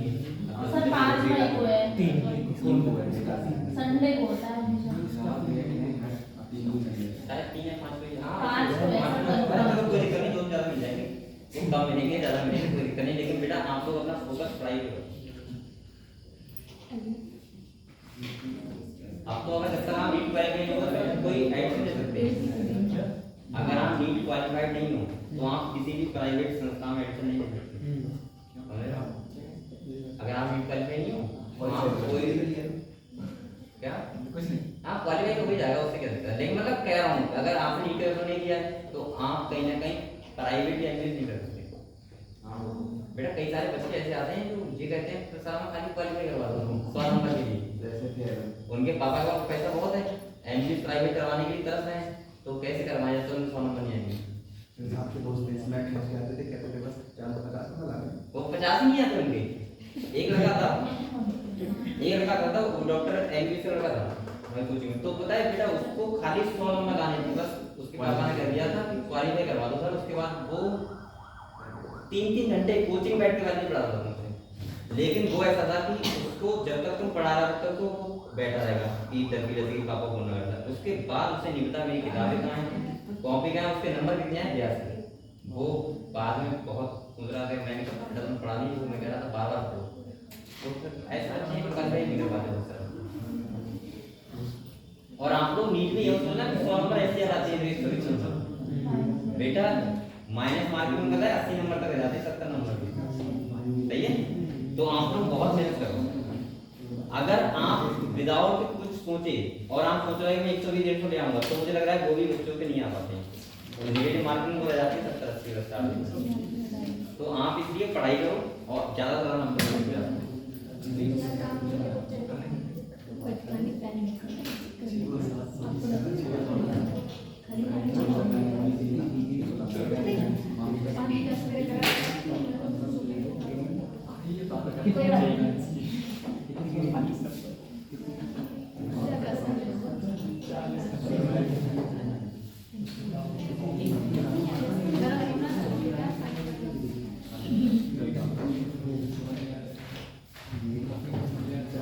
सर 5 मई को है, 3 को है संडे को होता है हमेशा। शायद 3 या 5 को ही। हाँ, 5 को है सर। तो कोई दिक्कत नहीं, 2 ज़्यादा मिल जाएंगे, 1 कम मिलेंगे, ज़्यादा मिलेंगे, कोई दिक्कत नहीं। लेकिन बेटा आप लोग अपना फोकस पढ़ाई पे करो। अब तो अगर जब तक आप नीट क्वालिफाइड नहीं हो तो कोई एडमिशन ले सकते हैं। अगर आप नीट क्वालिफाइड नहीं हो तो आप किसी भी प्राइवेट संस्था में एडमिशन नहीं ले सकते। समझ रहे हो? अगर आप नीट क्वालिफाइड नहीं हो तो आप कोई क्या कुछ नहीं, आप क्वालिफाई हो भी जाएगा, उससे क्या दिक्कत है। लेकिन मतलब कह रहा हूँ अगर आपने नीट क्वालिफाई नहीं किया है तो आप कहीं ना कहीं प्राइवेट या एमबीए नहीं कर सकते। बेटा कई सारे बच्चे ऐसे आते हैं जो ये कहते हैं तो सर हम खाली क्वालिफाई करवा दो 100 नंबर के लिए। उनके पापा का पैसा बहुत है, एमबीए प्राइवेट करवाने के लिए तरस रहे हैं, तो कैसे करवाया जाए तो उनको 100 नंबर नहीं आएंगे। आपके दोस्त ने स्मैक खा के आते थे, कहते थे बस 450 का लगा। वो 50 ही नहीं आते उनके। एक लड़का था वो डॉक्टर एमबीए से लड़का था मैं कोचिंग में, तो पता है बेटा उसको खाली 100 नंबर आने थे बस। उसके पापा ने कह दिया था कि क्वालिफाई करवा दो सर। उसके बाद वो 3-3 घंटे कोचिंग बैठ के बाद नहीं पढ़ा था मुझसे। लेकिन वो ऐसा था कि उसको जब तक तुम पढ़ा रहा तब तक तो वो बैठा रहेगा कि तभी जैसे कि पापा बोलना करता। उसके बाद उसे नहीं पता मेरी किताबें कहाँ हैं, कॉपी कहाँ है, उसके नंबर कितने हैं, 82। वो बाद में बहुत सोच रहा था मैंने कहा बेटा तुम पढ़ा नहीं, वो मैं कह रहा था बार-बार पढ़ो। तो फिर ऐसा नहीं क्वालिफाई नहीं कर पाते वो सर। और आप लोग नीट में ये सोचना कि 100 नंबर ऐसे आते हैं बेटा, माइनस मार्किंग में पता है 80 नंबर तक जाते हैं, 70 नंबर भी। सही है? तो आप लोग बहुत मेहनत करो। अगर आप विदाउट कुछ सोचे और आप सोच रहे हैं मैं 120-150 ले आऊंगा तो मुझे लग रहा है वो भी बच्चों के नहीं आ पाते हैं। नेगेटिव मार्किंग हो जाती है 70-80 का स्टार्ट। तो आप इसलिए पढ़ाई करो और ज़्यादा से ज़्यादा नंबर लेके जाओ।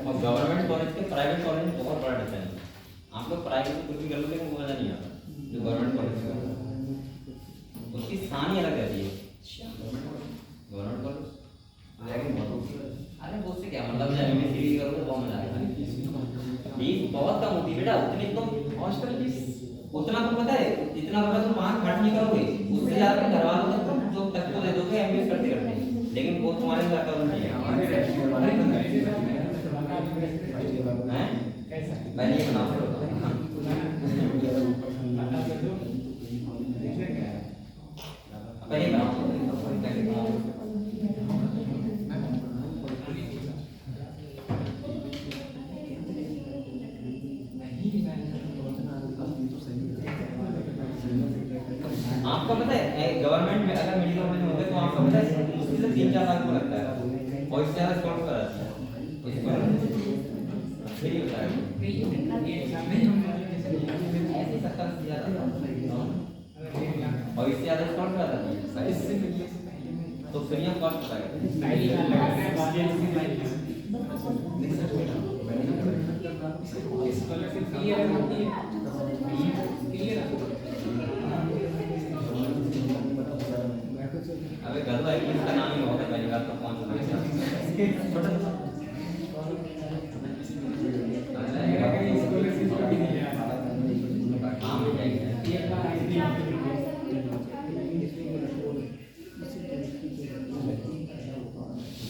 और गवर्नमेंट कॉलेज के प्राइवेट कॉलेज में बहुत बड़ा डिफरेंस है। आप लोग प्राइवेट में कुछ भी कर लो लेकिन वो मजा नहीं आता जो गवर्नमेंट कॉलेज का उसकी शान ही अलग रहती है। गवर्नमेंट कॉलेज अरे वो उससे क्या मतलब जब मैं सीढ़ी करूँगा बहुत मजा आएगा। फीस बहुत कम होती है बेटा, उतनी तुम हॉस्टल फीस उतना तुम पता है जितना रुपया तुम वहाँ खर्च नहीं करोगे उससे ज़्यादा घर वालों को तक तो दे दोगे एमबीए करते करते। लेकिन वो तुम्हारे साथ करो नहीं है मैंने ये बना पहले बनाओ आपका पता है गवर्नमेंट में अगर मेडिकल कॉलेज में होते तो आपका पता है मुश्किल से 3-4 लाख को लगता है और इससे ज़्यादा स्कोर कराती है फिर ही होता है ऐसे 70 ज़्यादा और इससे ज़्यादा स्कोर कराता है तो फिर यहाँ कॉस्ट होता है। अबे गलत है कि इसका नाम ही होगा पहली बार तो कौन सा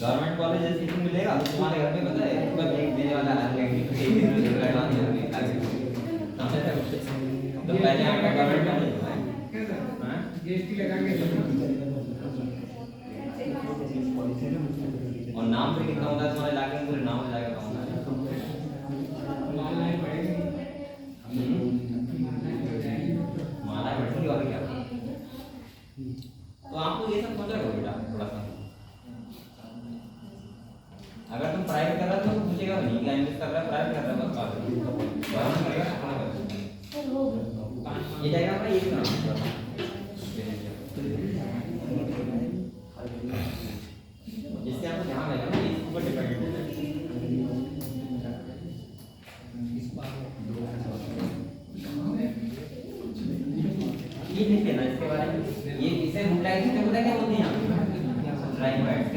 गवर्नमेंट कॉलेज जैसे सीटिंग मिलेगा तो तुम्हारे घर में पता है एक बार देने वाला है तो पहले आपका गवर्नमेंट कॉलेज है जीएसटी लगा के और नाम पे कितना होता है तुम्हारे इलाके में पूरे नाम हो जाएगा माला बैठेगी और क्या। तो आपको ये सब सोच रहे हो बेटा थोड़ा सा। अगर तुम प्राइवेट कर रहा हो तो पूछेगा नहीं क्या इंग्लिश कर रहा है प्राइवेट कर रहा है बस बात गवर्नमेंट कर रहा है ये जाएगा अपना ये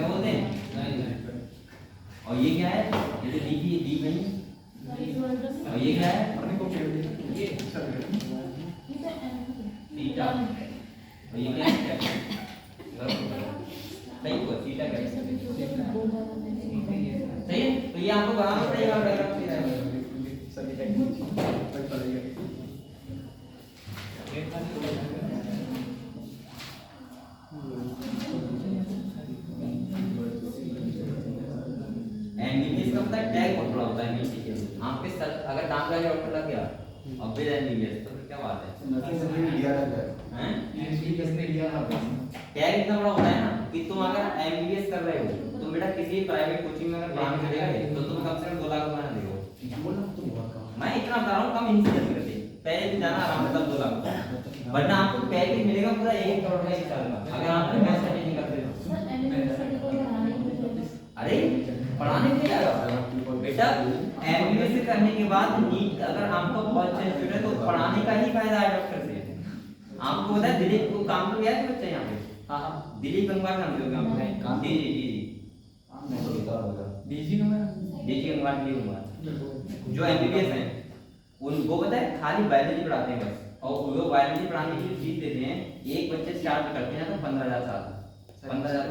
क्या बोलते हैं? और ये क्या है? ये जो डी की डी नहीं, और ये क्या है? अपने को ये थीटा, और ये क्या है? सही हुआ, थीटा क्या है? सही है? तो ये आपको बनाना पड़ेगा डायग्राम से। सभी बट पड़ेगा एमबीबीएस का पता है टैग बहुत बड़ा होता है एमबीबीएस के। आपके सर अगर नाम का डॉक्टर लग गया अब भी एमबीबीएस तो फिर क्या बात है? नर्सिंग से भी दिया रहता है हैं? ये किसने दिया ना टैग इतना बड़ा होता है ना कि तुम अगर एमबीबीएस कर रहे हो तुम बेटा किसी प्राइवेट कोचिंग में अगर पढ़ाने चले गए तो तुम कम से कम 2 लाख रुपए ना देगा। बोलना तो बहुत कम मैं इतना बता रहा हूँ कम इंश्योरेंस करते पहले भी जाना आराम से 2 लाख वरना आपको पैकेज मिलेगा पूरा 1 करोड़ का एक साल का अगर आप मैथ स्टडी करते हो। अरे पढ़ाने के लिए बेटा एमबीबीएस करने के बाद नीट अगर आपको बहुत अच्छा इंस्टीट्यूट है तो पढ़ाने का ही फायदा है डॉक्टर से। आपको पता है दिलीप को काम तो किया है बच्चा यहाँ पे? हाँ दिलीप गंगवार नाम से काम पे जी जी जी डीजी का मैं डीजी गंगवार दिलीप गंगवार जो एमबीबीएस है उनको पता है खाली बायोलॉजी पढ़ाते हैं बस और वो बायोलॉजी पढ़ाने की फीस देते हैं एक बच्चे स्टार्ट करते हैं तो 15,000 साल 15,000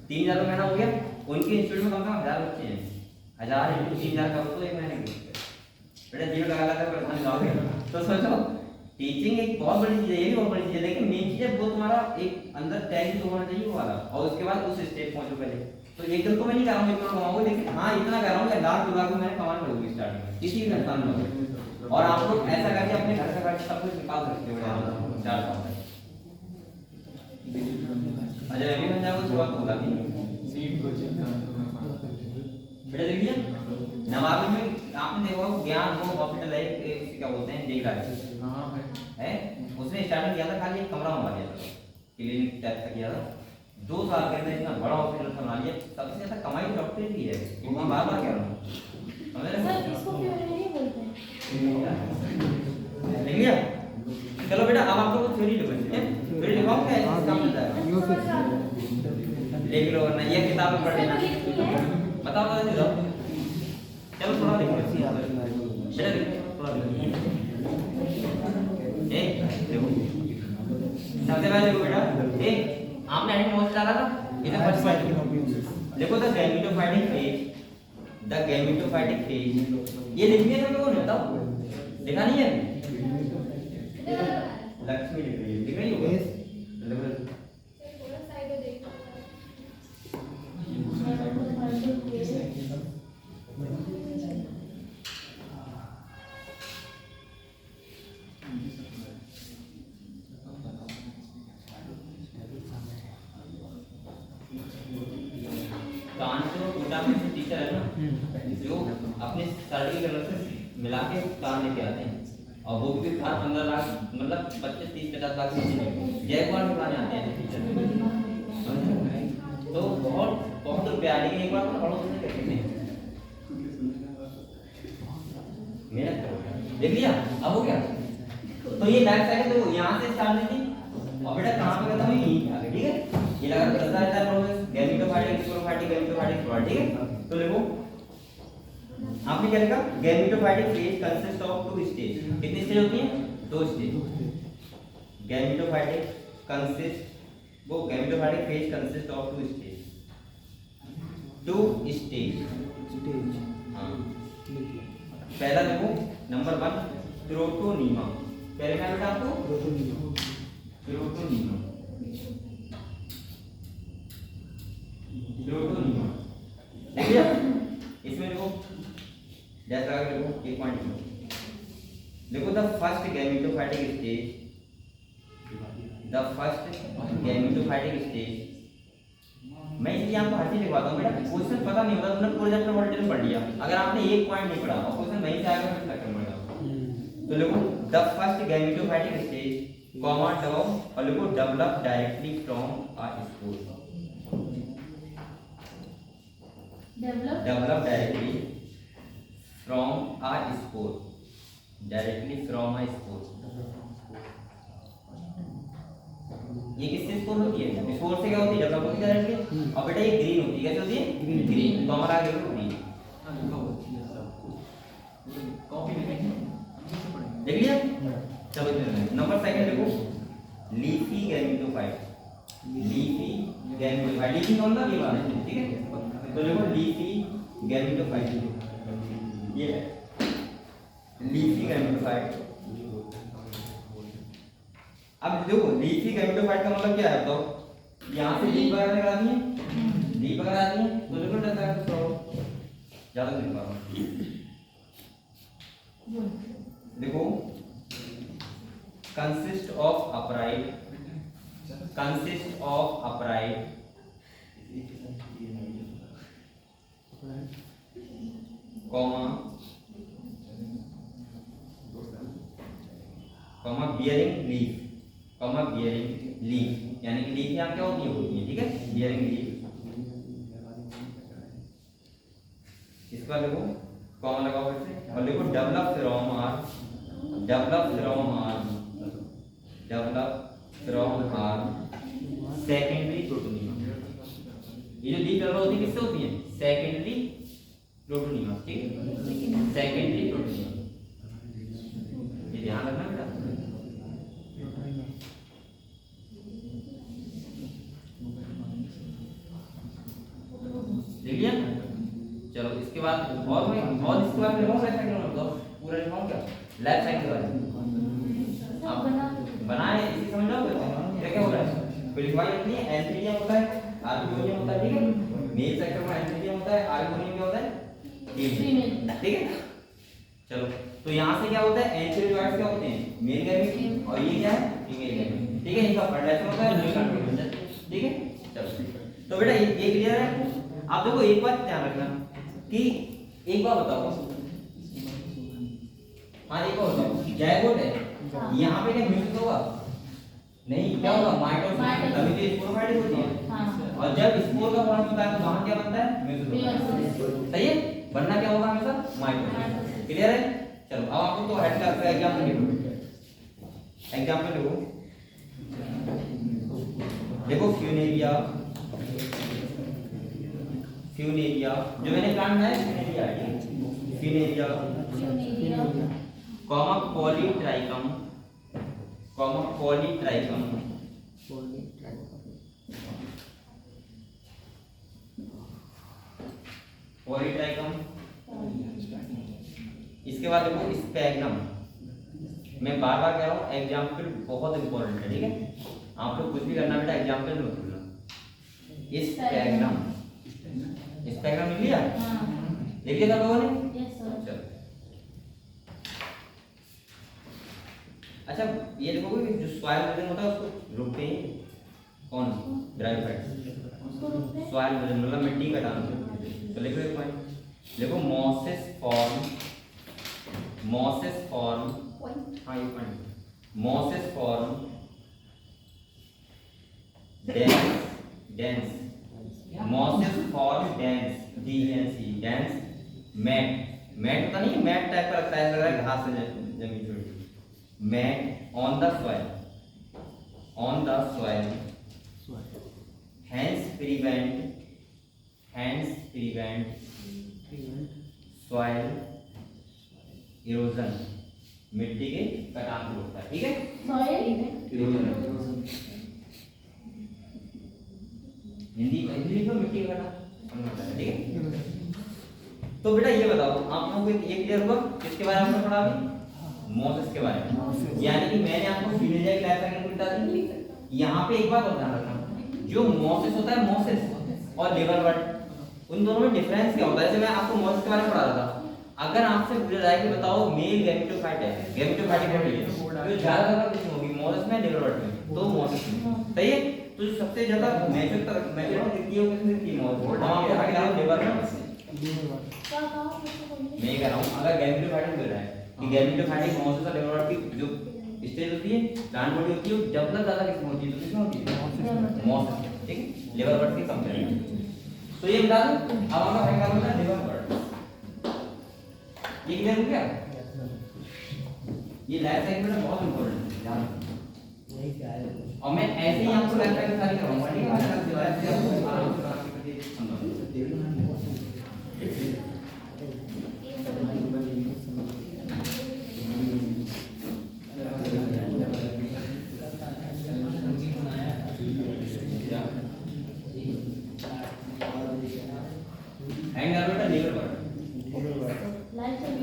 3,000 महीना हो गया उनके इंस्टीट्यूट में कम से कम 1,000 बच्चे हैं 1,000 इंटू 3,000 करो तो एक महीने की बेटा जीवन लगा लगा परेशान जाओगे। तो सोचो टीचिंग एक बहुत बड़ी चीज है ये भी बहुत बड़ी चीज है लेकिन मेन चीज है वो तुम्हारा एक अंदर टैग तो होना चाहिए वो वाला और उसके बाद उस स्टेप पहुंचो पहले। तो एक दिन तो मैं नहीं कर रहा हूँ इतना कमाऊंगा लेकिन हाँ इतना कर रहा हूँ 1,00,000-2 लाख में मैंने कमाना होगी स्टार्टिंग में किसी भी संस्थान में और आप लोग ऐसा करके अपने घर से खर्च सब कुछ निकाल सकते हो 4 साल तक। अजय अभी मैं जाऊँ शुरुआत होगा कि सीट कोचिंग बेटा देखिए नवाबी में आपने देखा होगा ज्ञान वो हॉस्पिटल है क्या बोलते हैं देख रहा हां है उसने स्टार्टिंग किया था खाली एक कमरा बनवा दिया था क्लिनिक टाइप का किया था 2 साल के अंदर इतना बड़ा हॉस्पिटल बना लिया सबसे ज्यादा कमाई डॉक्टर की है वो बार बार कह रहा हूँ समझ रहे सर इसको क्यों नहीं बोलते हैं? देख लिया चलो बेटा अब आप लोग थ्योरी लिखो ठीक है थ्योरी लिखाओ क्या है काम मिल जाएगा लिख लो वरना ये किताब में पढ़ लेना बताओ तो दो चलो थोड़ा लिखो बेटा लिखो थोड़ा लिखो ए देखो सबसे पहले देखो बेटा ए आपने एडिट नोट्स डाला था इधर फर्स्ट पॉइंट देखो द गैमेटोफाइटिक फेज ये लिख दिया तुम लोगों ने बताओ लिखा नहीं है लक्ष्मी लिख रही है लिख रही हो टीचर है ना जो अपने स्टडी कलर से मिला के काम लेके आते हैं और वो भी 15 लाख मतलब 25 30 50 लाख से जयकुमार में बनाने आते हैं टीचर तो बहुत बहुत रुपया लेकिन एक बार तो पढ़ो तुमने कैसे नहीं मेहनत करो देख लिया अब हो गया तो ये बैक साइड है तो यहाँ से स्टार्ट नहीं और बेटा कहाँ पे खत्म हुई यहीं आगे ठीक है ये लगा चलता रहता है प्रोसेस गैमेटोफाइटिक स्पोरोफाइटिक गैमेटोफाइटिक ठीक है तो देखो आपने क्या लिखा gametophytic phase consist of 2 stage कितनी स्टेज होती हैं 2 स्टेज गैमेटोफाइटिक कंसिस्ट वो gametophytic phase consist of 2 stage हाँ पहला देखो नंबर 1 प्रोटोनीमा पहले क्या बेटा आपको प्रोटोनीमा देखिए इसमें देखो जैसा देखो एक पॉइंट देखो द फर्स्ट गैमेटोफाइटिक स्टेज मैं इसलिए आपको हर चीज लिखवाता हूँ बेटा क्वेश्चन पता नहीं होता तुमने पूरे चैप्टर वर्ड पढ़ लिया अगर आपने एक पॉइंट नहीं पढ़ा और क्वेश्चन वहीं से आएगा फिर खत्म हो जाएगा तो देखो the first gametophytic stage comma term और देखो develop directly from a spore develop directly from a spore ये किससे स्पोर होती है? स्पोर से क्या होती है? डेवलप होती है डायरेक्टली। और बेटा ये ग्रीन होती है, कैसे होती है? ग्रीन। तो हमारा आगे ग्रीन देख लिया। चलो नंबर सेकंड देखो, leafy gametophyte. Leafy gametophyte, leafy कौन सा? ये वाला, ठीक है। तो देखो लीफी गैमेटोफाइट, ये लीफी गैमेटोफाइट। अब देखो लीफी गैमेटोफाइट का मतलब क्या है बताओ? यहाँ से लीफ वगैरह निकल आती है, लीफ वगैरह आती है, तो देखो डरता है तो ज्यादा नहीं पा रहा। देखो consist of upright, consist of upright comma comma bearing leaf, comma bearing leaf, यानी कि लीफ यहाँ क्या होती है, ठीक है, बियरिंग लीफ। इसके बाद देखो कॉमा लगाओ फिर से, और देखो develop from are, develop from are, develop from are secondary protonema. ये जो लीफ डेवलप होती है किससे होती है? सेकेंडरी प्रोटोनिमा, ठीक है, सेकेंडरी प्रोटोनिमा। ये ध्यान रखना बेटा। लिख लिया? चलो इसके बाद और इसके बाद लिखो लेफ्ट साइड में, बताओ पूरा लिखो क्या लेफ्ट साइड के बारे में आप बनाए, इसी समझ लो क्या क्या हो रहा है। फिर लिखवाई अपनी एंथ्रीडियम होता है, आर्गोनियम होता है, ठीक है, मेल सेक्टर में एंथ्रीडियम होता है, आर्गोनियम क्या होता है? फीमेल, ठीक है। चलो तो यहाँ से क्या होता है? एंथ्रीडियोइड्स क्या होते हैं? मेल गैमेट, और ये क्या है? फीमेल गैमेट, ठीक है। इनका फर्टिलाइजेशन होता है, ठीक है। चलो तो बेटा ये क्लियर है। आप देखो एक बात ध्यान रखना कि एक बात बताओ, हाँ एक बात बताओ, जायगोट है, यहाँ पे क्या म्यूसिस होगा? नहीं, क्या होगा? माइटोसिस, तभी तो स्पोरोफाइटिस होती है। और जब स्पोर का फॉर्म होता है तो वहां क्या बनता है? म्यूसिस, सही है। बनना क्या होगा हमेशा? माइटोसिस, क्लियर है। चलो अब आपको तो हेड का एग्जांपल लिखो, एग्जांपल लिखो, देखो फ्यूनेरिया, फ्यूनेरिया जो मैंने प्लांट है Funaria, Funaria comma Polytrichum, comma Polytrichum, Polytrichum. इसके बाद देखो स्पैग्नम। मैं बार बार कह रहा हूँ एग्जाम्पल बहुत इंपॉर्टेंट है, ठीक है। आप लोग कुछ भी करना बेटा एग्जाम्पल मत भूलना। स्पैग्नम, स्पैग्नम लिख लिया? लिख लिया सब लोगों ने? Yes sir. चलो अच्छा ये देखोगे कि जो सॉइल वजन होता है उसको रोकते हैं कौन? ब्रायोफाइट। सॉइल वजन मतलब मिट्टी का डालना। तो लिखो एक पॉइंट, देखो मॉसेस फॉर्म, मॉसेस फॉर्म, हाँ ये point, mosses form dense, dense, mosses form dense, DENS, dense mat, mat होता नहीं है, मैट टाइप का लगता है, लग रहा है घास से जमीन छोड़ी, mat on the soil, on the soil, hence prevent soil erosion, मिट्टी के कटाव को रोकता है, ठीक है। सॉइल इरोजन हिंदी लिखो, मिट्टी का कटाव, ठीक है। तो बेटा ये बताओ आप लोगों को ये क्लियर हुआ किसके बारे में पढ़ा अभी? मॉसेस के बारे में। यानी कि मैंने आपको फिनेरिया की लाइफ साइकिल बता दी। यहाँ पे एक बात और ध्यान रखना, जो मॉसेस होता है, मॉसेस और लिवरवर्ट, उन दोनों में डिफरेंस क्या होता है? जैसे मैं आपको मॉसेस के बारे में पढ़ा रहा था, अगर आपसे पूछा जाए कि बताओ मेल गैमेटोफाइट है, गैमेटोफाइटिक बॉडी है, तो ज्यादा खबर किसमें होगी? मॉसेस में, लिवरवर्ट में? तो मॉसेस में, सही है। तो जो सबसे ज्यादा मैच्योर तक मैच्योर दिखती है वो किसमें दिखती है? मॉसेस। हम आपको हटा रहा हूं लिवर में, मैं कह रहा हूं अगर गैमेटोफाइटिक मिल रहा है कि गैमेटोफाइटिक मॉसेस और लिवरवर्ट की जो स्टेज होती है, प्लांट बॉडी होती है, डेवलप ज्यादा किसमें होती है? तो किसमें होती है? मॉसेस, ठीक है, लिवरवर्ट की कंपेयर में। तो ये बता दो अब हमारा फाइंड करना है लिवरवर्ट। ये क्लियर हो गया? ये लाइफ साइकिल में बहुत इंपॉर्टेंट है, ध्यान रखना। और मैं ऐसे ही आपको लेफ्ट साइड सारी कराऊंगा, ठीक है? मैं अलग से आराम से आराम से समझाऊंगा। हैंड ऑर्बिटर लीवर बर्ड लाइट से भी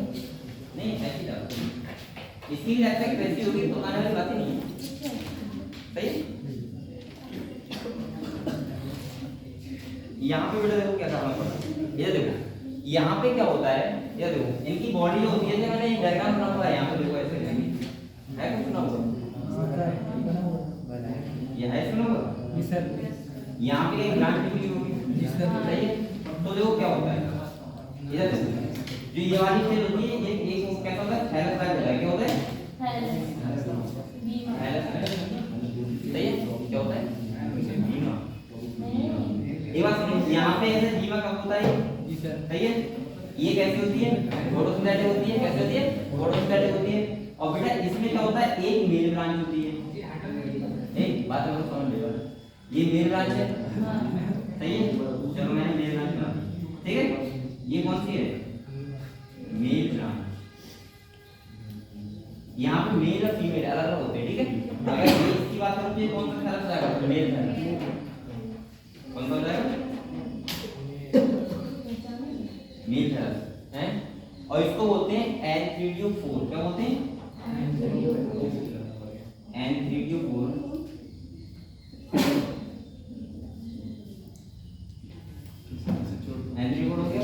नहीं ऐसी डालो, इसकी लेफ्ट साइड वैसी होगी तो आने वाली बात ही नहीं है, सही है? यहाँ पे बेटा देखो क्या करना पड़ता, ये देखो यहाँ पे क्या होता है, ये देखो इनकी बॉडी जो होती है, जो मैंने एक डायग्राम बना हुआ है यहाँ पे, देखो ऐसे करेंगे है कुछ ना हुआ, ये है सुना हुआ, यहाँ पे एक ब्रांच निकली होगी, सही है? तो देखो क्या होता है, इधर देखो जो ये वाली चीज होती है, एक कैसा होता है, थैलस टाइप होता है, क्या होता है, थैलस, सही है? क्या होता है, बीमा। एक बात सुनो, यहाँ पे ऐसे जीवा कब होता है, सही है? ये कैसी होती है, फोटोसिंथेटिक होती है, कैसी होती है, फोटोसिंथेटिक होती है। और बेटा इसमें क्या होता है, एक मेल ब्रांच होती है, एक बात में समझ लो, ये मेल ब्रांच है, सही है? चलो मैंने मेल ब्रांच बना दी, ठीक है? ये कौन सी है, मेल ब्रांच। यहाँ पे मेल और फीमेल अलग अलग होते हैं, ठीक है? अगर इसकी बात करूँ तो ये कौन सा थैलस जाएगा, मेल थैलस, कौन सा हो जाएगा, मेल थैलस है। और इसको बोलते हैं एंथ्रीडियोफोर, क्या बोलते हैं, एंथ्रीडियोफोर। एंथ्रीडियोफोर हो गया,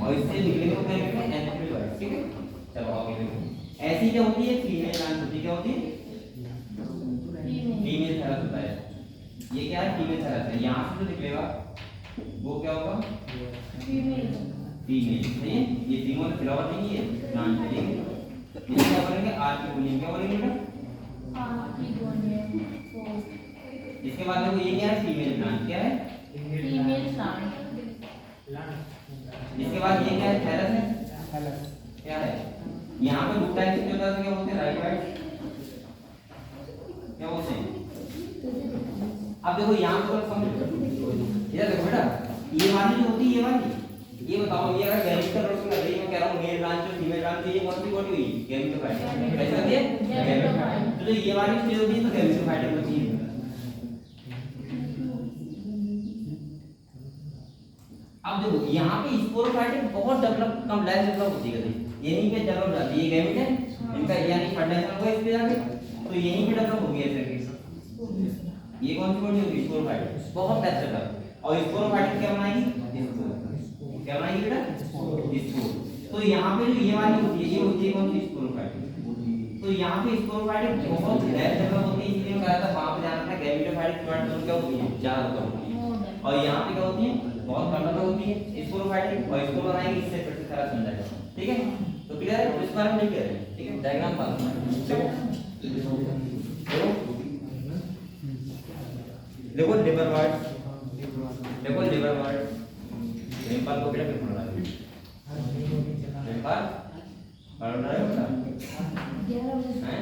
और इससे निकलेंगे वो कहेंगे एंथ्रीडियोफाइट, ठीक है? चलो आगे देखो, ऐसी क्या होती है, फीमेल ब्रांच होती है, क्या होती है, फीमेल थैलस होता है। ये क्या है, फीमेल थैलस है। यहाँ से जो निकलेगा वो क्या होगा, फीमेल, सही है? ये फीमेल फ्लावर नहीं है, ब्रांच है, ठीक है? इसको क्या बोलेंगे, आर की बोलेंगे, क्या बोलेंगे बेटा, आर की बोलेंगे। इसके बाद देखो ये क्या है, फीमेल ब्रांच, क्या है, फीमेल प्लांट। इसके बाद ये क्या है, थैलस है, क्या है? यहाँ पे दो टाइप के होता है, क्या बोलते हैं, राइट राइट, क्या बोलते हैं? अब देखो यहाँ पर समझो, इधर देखो बेटा, ये वाली जो होती है, ये वाली, ये बताओ, ये अगर गैमेटल रोड में लगी, मैं कह रहा हूँ मेल ब्रांच और फीमेल ब्रांच, ये कौन सी बॉडी हुई, गैमेटोफाइट, कैसे होती है, गैमेटोफाइट। तो जो ये वाली स्टेज होती है तो गैमेटोफाइट होती है। अब देखो यहाँ पे स्पोरोफाइट बहुत डेवलप, कम लाइफ डेवलप होती है, यहीं पे डेवलप हो जाती है, ये गैमेट है इनका, यानी फर्टिलाइजेशन हुआ इस पे जाके, तो यहीं पे डेवलप हो गया ऐसे। ये कौन सी बॉडी होगी, स्पोरोफाइट, बहुत लाइफ डेवलप। और स्पोरोफाइट क्या बनाएगी, क्या बनाएगी बेटा, स्पोर। तो यहाँ पे जो ये वाली होती है, ये होती है कौन सी, स्पोरोफाइट। तो यहाँ पे स्पोरोफाइट बहुत लाइफ डेवलप होती है, इसलिए मैं कहा था वहाँ पे जाना था, गैमेटोफाइट प्लांट क्या होती है, ज्यादा होती है। और यहाँ पे क्या होती है, बहुत कम होती है स्पोरोफाइट, और इसको बनाएंगे, इससे फिर से थैलस बन जाएगा, ठीक है? तो क्लियर है, तो इस बारे में नहीं क्लियर है, ठीक है? डायग्राम पास देखो लिवर वार्ड, देखो लिवर वार्ड, लिम्फाल को बेटा फिर पढ़ना है, लिम्फाल पढ़ना है बेटा, हैं?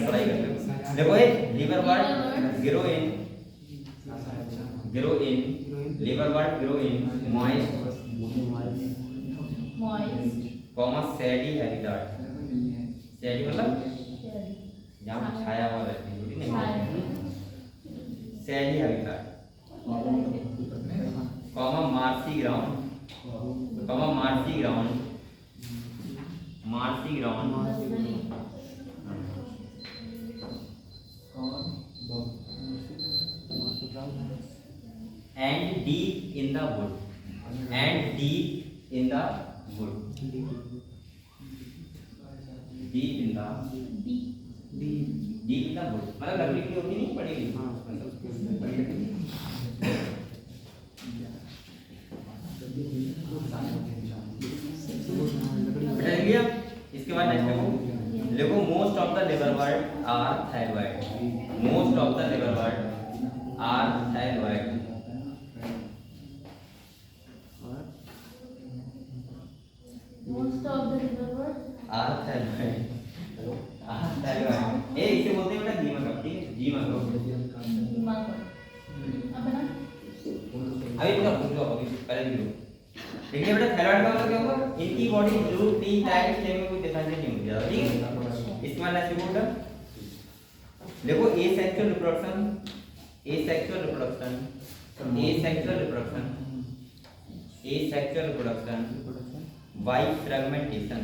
पढ़ाई करते हो। देखो ये liver ward grow in liver wort grow in moist comma shady habitat, shady मतलब जहाँ छाया हुआ रहती है, ठीक है? shady habitat comma marshy ground and deep in the wood, deep in the wood मतलब लकड़ी की होती नहीं पड़ेगी, बेटा लिया। इसके बाद नेक्स्ट देखो most of the liverwort are thalloid, most of the liverwort are thalloid, Most of the liver wort are thalloid, are thalloid अभी तो पूछ लो, अभी पहले लिख लो। देखिए बेटा थायराइड का मतलब क्या होगा, इनकी बॉडी जरूर टी टाइप स्टेम में कोई डिफरेंस नहीं होगा, ठीक है। इसके बाद नेक्स्ट बोल देखो asexual reproduction, asexual reproduction, asexual reproduction, asexual reproduction by fragmentation.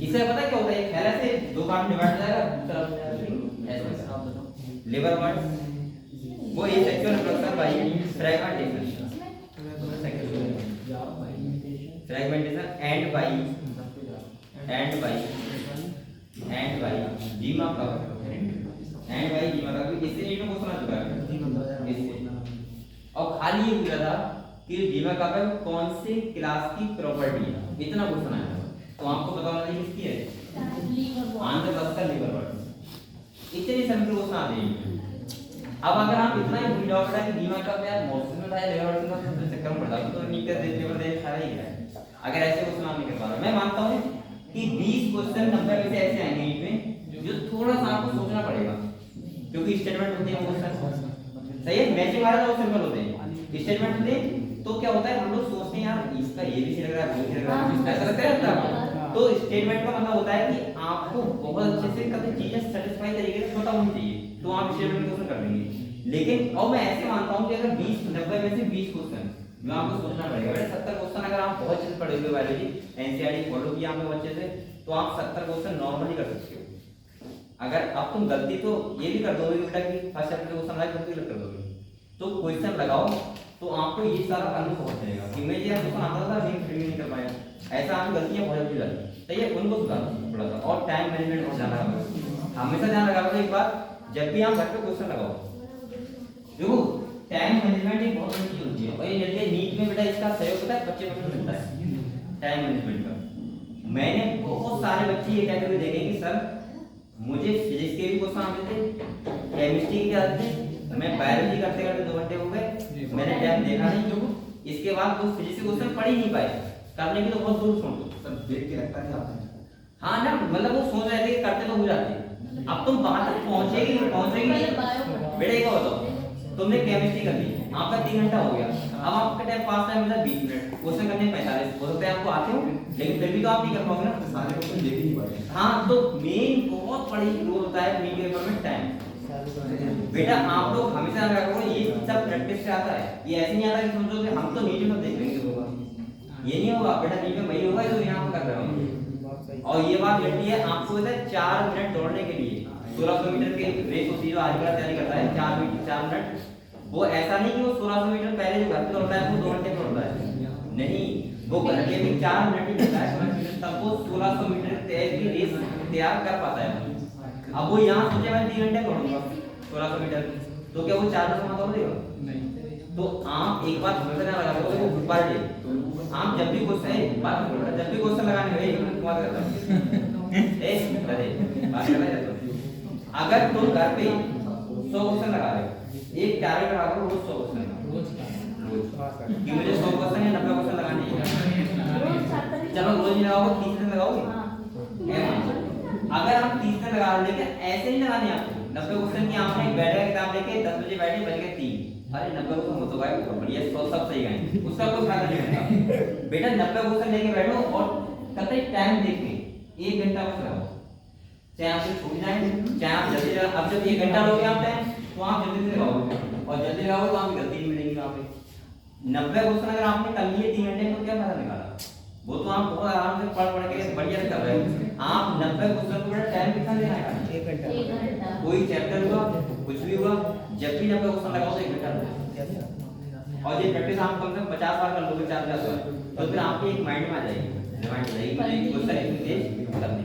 इसे पता क्या होता है, थैला से दो पार्ट में डिवाइड हो जाएगा, ऐसे लिवर पार्ट, वो asexual reproduction by fragmentation, fragmentation and by gemma का, एंड बाय जीमा का, इससे नीचे को समझ चुका है इससे। और खाली ये पूछा था कि जीवा का कौन से क्लास की प्रॉपर्टी है, इतना क्वेश्चन आया। तो आपको बताना चाहिए किसकी है, आंध्र का लीवर बर्ड। इतने सिंपल क्वेश्चन आते हैं। अब अगर आप इतना ही भूल जाओगे कि जीवा का यार मौसम में था लीवर बर्ड का, तो चक्कर में पड़ता तो नीचे दे लीवर दे खा ही है। अगर ऐसे क्वेश्चन आप नहीं कर पा रहे, मैं मानता हूं कि 20 क्वेश्चन 90 में से ऐसे आएंगे इसमें जो थोड़ा सा आपको सोचना पड़ेगा, क्योंकि स्टेटमेंट होते हैं क्वेश्चन, सही है। मैचिंग वाले तो सिंपल होते हैं, स्टेटमेंट होते हैं तो क्या होता है, हम लोग सोचते हैं यार इसका ये भी सही लग रहा है, वो भी सही लग रहा है, ऐसा लगता है ना। तो स्टेटमेंट का मतलब होता है कि आपको बहुत अच्छे से कभी चीजें सेटिस्फाई तरीके से पता होनी चाहिए, तो आप स्टेटमेंट क्वेश्चन कर लेंगे। लेकिन और मैं ऐसे मानता हूं कि अगर 20 90 में से 20 क्वेश्चन में आपको सोचना पड़ेगा। बेटा 70 क्वेश्चन अगर आप बहुत अच्छे से पढ़े हुए बायोलॉजी एनसीईआरटी फॉलो किया आपने अच्छे से, तो आप 70 क्वेश्चन नॉर्मली कर सकते हो। अगर अब तुम गलती तो ये भी कर दोगे बेटा कि फर्स्ट चैप्टर को समझा गलती कर दोगे, तो क्वेश्चन लगाओ तो आपको ये सारा करना पहुंच जाएगा कि मैं ये क्वेश्चन आता था लेकिन फिर भी नहीं कर पाया, ऐसा आप गलतियां बहुत जल्दी जाती है। सही है, उनको सुधारो थोड़ा सा। और टाइम मैनेजमेंट बहुत ध्यान रखो, हमेशा ध्यान रखो एक बात, जब भी आप घर पे क्वेश्चन लगाओ, देखो टाइम मैनेजमेंट एक बहुत बड़ी चीज होती है। और ये जल्दी नीट में बेटा इसका सहयोग पता है 25% मिलता है टाइम मैनेजमेंट का। मैंने बहुत सारे बच्चे ये कहते हुए देखे कि सर मुझे फिजिक्स के भी क्वेश्चन आते थे, केमिस्ट्री के आते थे, मैं बायोलॉजी करते करते 2 घंटे हो गए, मैंने टाइम देखा नहीं, क्यों इसके बाद वो फिजिक्स के क्वेश्चन पढ़ ही नहीं पाए, करने की तो बहुत दूर छोड़ दो। सर देख के लगता है आप हाँ ना, मतलब वो सोच रहे थे कि करते तो हो जाते, अब तुम वहां तक पहुंचेगी बेटा। ये बताओ, तुमने केमिस्ट्री कर ली, आपका 3 घंटा हो गया, अब आपका टाइम पास टाइम मिला 20 मिनट, क्वेश्चन करने 45, हो सकता है आपको आते हो, लेकिन फिर भी तो आप नहीं कर पाओगे ना, सारे क्वेश्चन देख ही नहीं पाए। हाँ, तो मेन बहुत बड़ी रोल होता है मीडियम पेपर में टाइम। बेटा आप लोग हमेशा रखो, ये सब प्रैक्टिस से आता है, ये ऐसे नहीं आता कि समझो कि हम तो नीट में देख लेंगे होगा, ये नहीं होगा बेटा। नीट में वही होगा जो यहाँ कर रहे हो। और ये बात घटती है आपको, पता है 4 मिनट दौड़ने के लिए 1600 मीटर की रेस होती है जो आज का तैयारी करता है, 4 मिनट, वो ऐसा नहीं कि वो 1600 मीटर पहले जो घर पे दौड़ता है वो 2 घंटे में दौड़ता है, नहीं, वो घर के भी 4 मिनट ही चलता है, तब वो 1600 मीटर की रेस तैयार कर पाता है। अब वो यहाँ सोचे मैं 3 घंटे दौड़ूंगा 1600 मीटर, तो क्या वो 4 मिनट में दौड़ देगा? नहीं। तो आप एक बात हमेशा ध्यान रखा करो, वो पर डे आप जब भी क्वेश्चन जब भी क्वेश्चन लगाने गए बात करता हूं बात करना चाहता हूं, अगर तुम घर पे 100 क्वेश्चन लगा रहे हो, एक टारगेट लगा करो रोज 100 क्वेश्चन रोज कि मुझे 100 क्वेश्चन या 90 क्वेश्चन लगाने हैं। चलो रोज नहीं लगाओगे, 30 दिन लगाओगे। अगर आप 30 दिन लगा रहे हैं, ऐसे नहीं लगाने आपको 90 क्वेश्चन की आपने बैठे किताब लेके 10 बजे बैठे बज गए 3, अरे 90 क्वेश्चन हो तो गए बढ़िया, 100 सब सही गए, उसका कोई फायदा नहीं होगा। बेटा 90 क्वेश्चन लेके बैठो और कतई टाइम देख के 1 घंटा बस लगाओ, चाहे आपसे छूट जाए चाहे आप जल्दी लगाओ। अब जब 1 घंटा लोगे आप टाइम, तो आप जल्दी से लगाओगे, और जल्दी लगाओगे तो आपकी गलती नहीं मिलेगी वहां पे। 90 क्वेश्चन अगर आपने कर लिए 3 घंटे में, तो क्या फायदा निकाला? वो तो आप बहुत आराम से पढ़ के बढ़िया से कर रहे हो। आप 90 क्वेश्चन को बड़ा टाइम कितना देना है? 1 घंटा। कोई चैप्टर हुआ कुछ भी हुआ, जब भी 90 क्वेश्चन लगाओ तो 1 घंटा लगेगा। और ये प्रैक्टिस आप कम से कम 50 बार कर लोगे 4 बार, तो फिर आपके एक माइंड में आ जाएगी, रिमाइंड हो जाएगी कि क्वेश्चन इतनी तेज करने।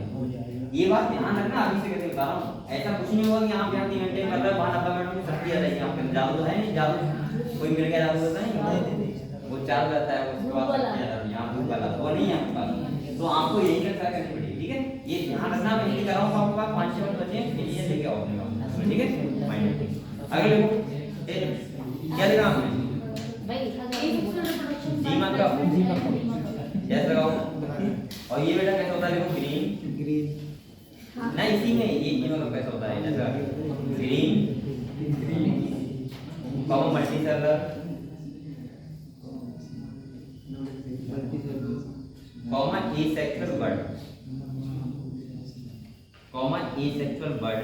ये बात ध्यान रखना, अभी से कहते बता रहा हूँ, ऐसा कुछ नहीं होगा कि आप यहाँ 3 घंटे में मतलब 90 मिनट में शक्ति आ जाएगी आपके। जादू तो है नहीं, जादू कोई मिल गया जादू होता नहीं, वो चाल जाता है उसके बाद यहाँ भूख वाला वो नहीं है आपके पास। तो आपको यही चर्चा करनी पड़ेगी, ठीक है। ये ध्यान रखना, मैं ये कर रहा हूँ आपके पास 5-6 मिनट बचे हैं, ये लेके आओ अपने पास, ठीक है। माइंड अगले क्या लिखा आपने? जीमा का जैसे लगाओ। और ये बेटा कैसा होता है देखो, ग्रीन ना, इसी में ये जीमा का कैसा होता है जैसा green common multi cellular asexual bird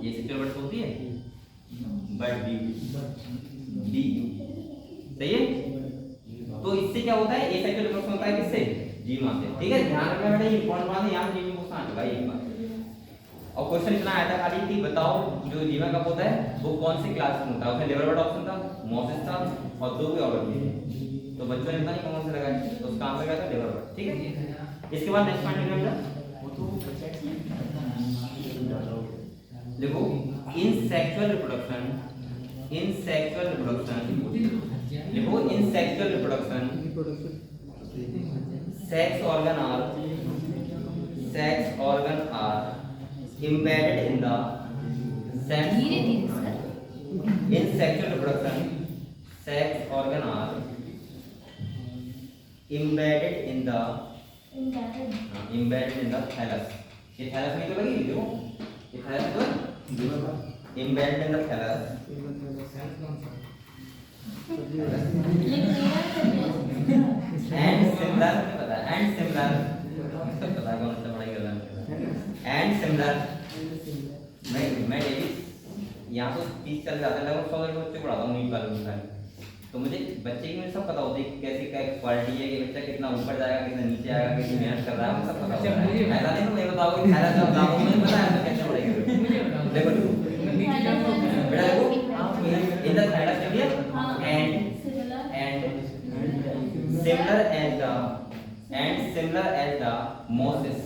ये सेक्सुअल बर्ड होती है बर्ड बी सही है। तो इससे क्या होता है एसेक्सुअल रिप्रोडक्शन होता है किससे जीवा से। ठीक है ध्यान रखना बेटा ये इंपॉर्टेंट बात है यहां पे जीवा क्वेश्चन आ चुका है एक बार। और क्वेश्चन इतना आया था खाली कि बताओ जो जीवा कब होता है वो कौन सी क्लास में होता है। उसमें लेवल बर्ड ऑप्शन था मोसिस था और दो भी और थे। तो बच्चों ने पता नहीं कौन से लगाए तो उसका आंसर क्या था लेवल बर्ड। ठीक है इसके बाद नेक्स्ट पॉइंट लिखो बेटा देखो इन सेक्सुअल रिप्रोडक्शन देखो in sexual reproduction sex organ are embedded in the sex in sexual reproduction sex organ are embedded in the thallus। ये thallus नहीं तो लगी देखो ये thallus तो embedded in the thallus and similar पता है and similar सब पता है कौन सा पढ़ाई कर रहा है and similar मैं डेली यहाँ तो 30 चल जाता है लगभग 100 बच्चे पढ़ाता हूँ नीट वालों को। तो मुझे बच्चे की मुझे सब पता होती है कैसी क्या क्वालिटी है कि बच्चा कितना ऊपर जाएगा कितना नीचे आएगा कितनी मेहनत कर रहा है सब पता होता है। ऐसा नहीं तो मैं बताऊँ कि थैला जब बताऊँ मुझे पता है तो कैसे पढ़ेगा देखो बेटा देखो इन द थैला area and similar as the Moses।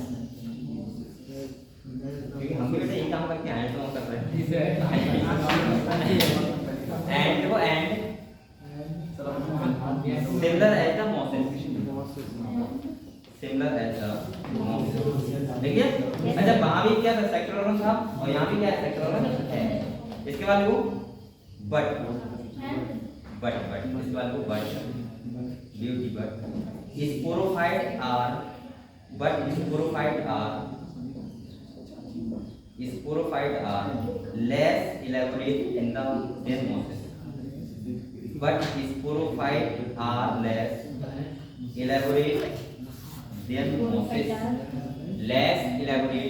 क्योंकि हम भी बेटा यही काम करके आए तो हम कर रहे हैं and देखो and similar as the Moses देखिए अच्छा वहाँ भी क्या था सेक्टोरल ऑर्गन था और यहाँ भी क्या है सेक्टोरल ऑर्गन है। इसके बाद देखो बट इसके बाद देखो but beauty but sporophyte are less elaborate in the than Moses but sporophyte are less elaborate than Moses less elaborate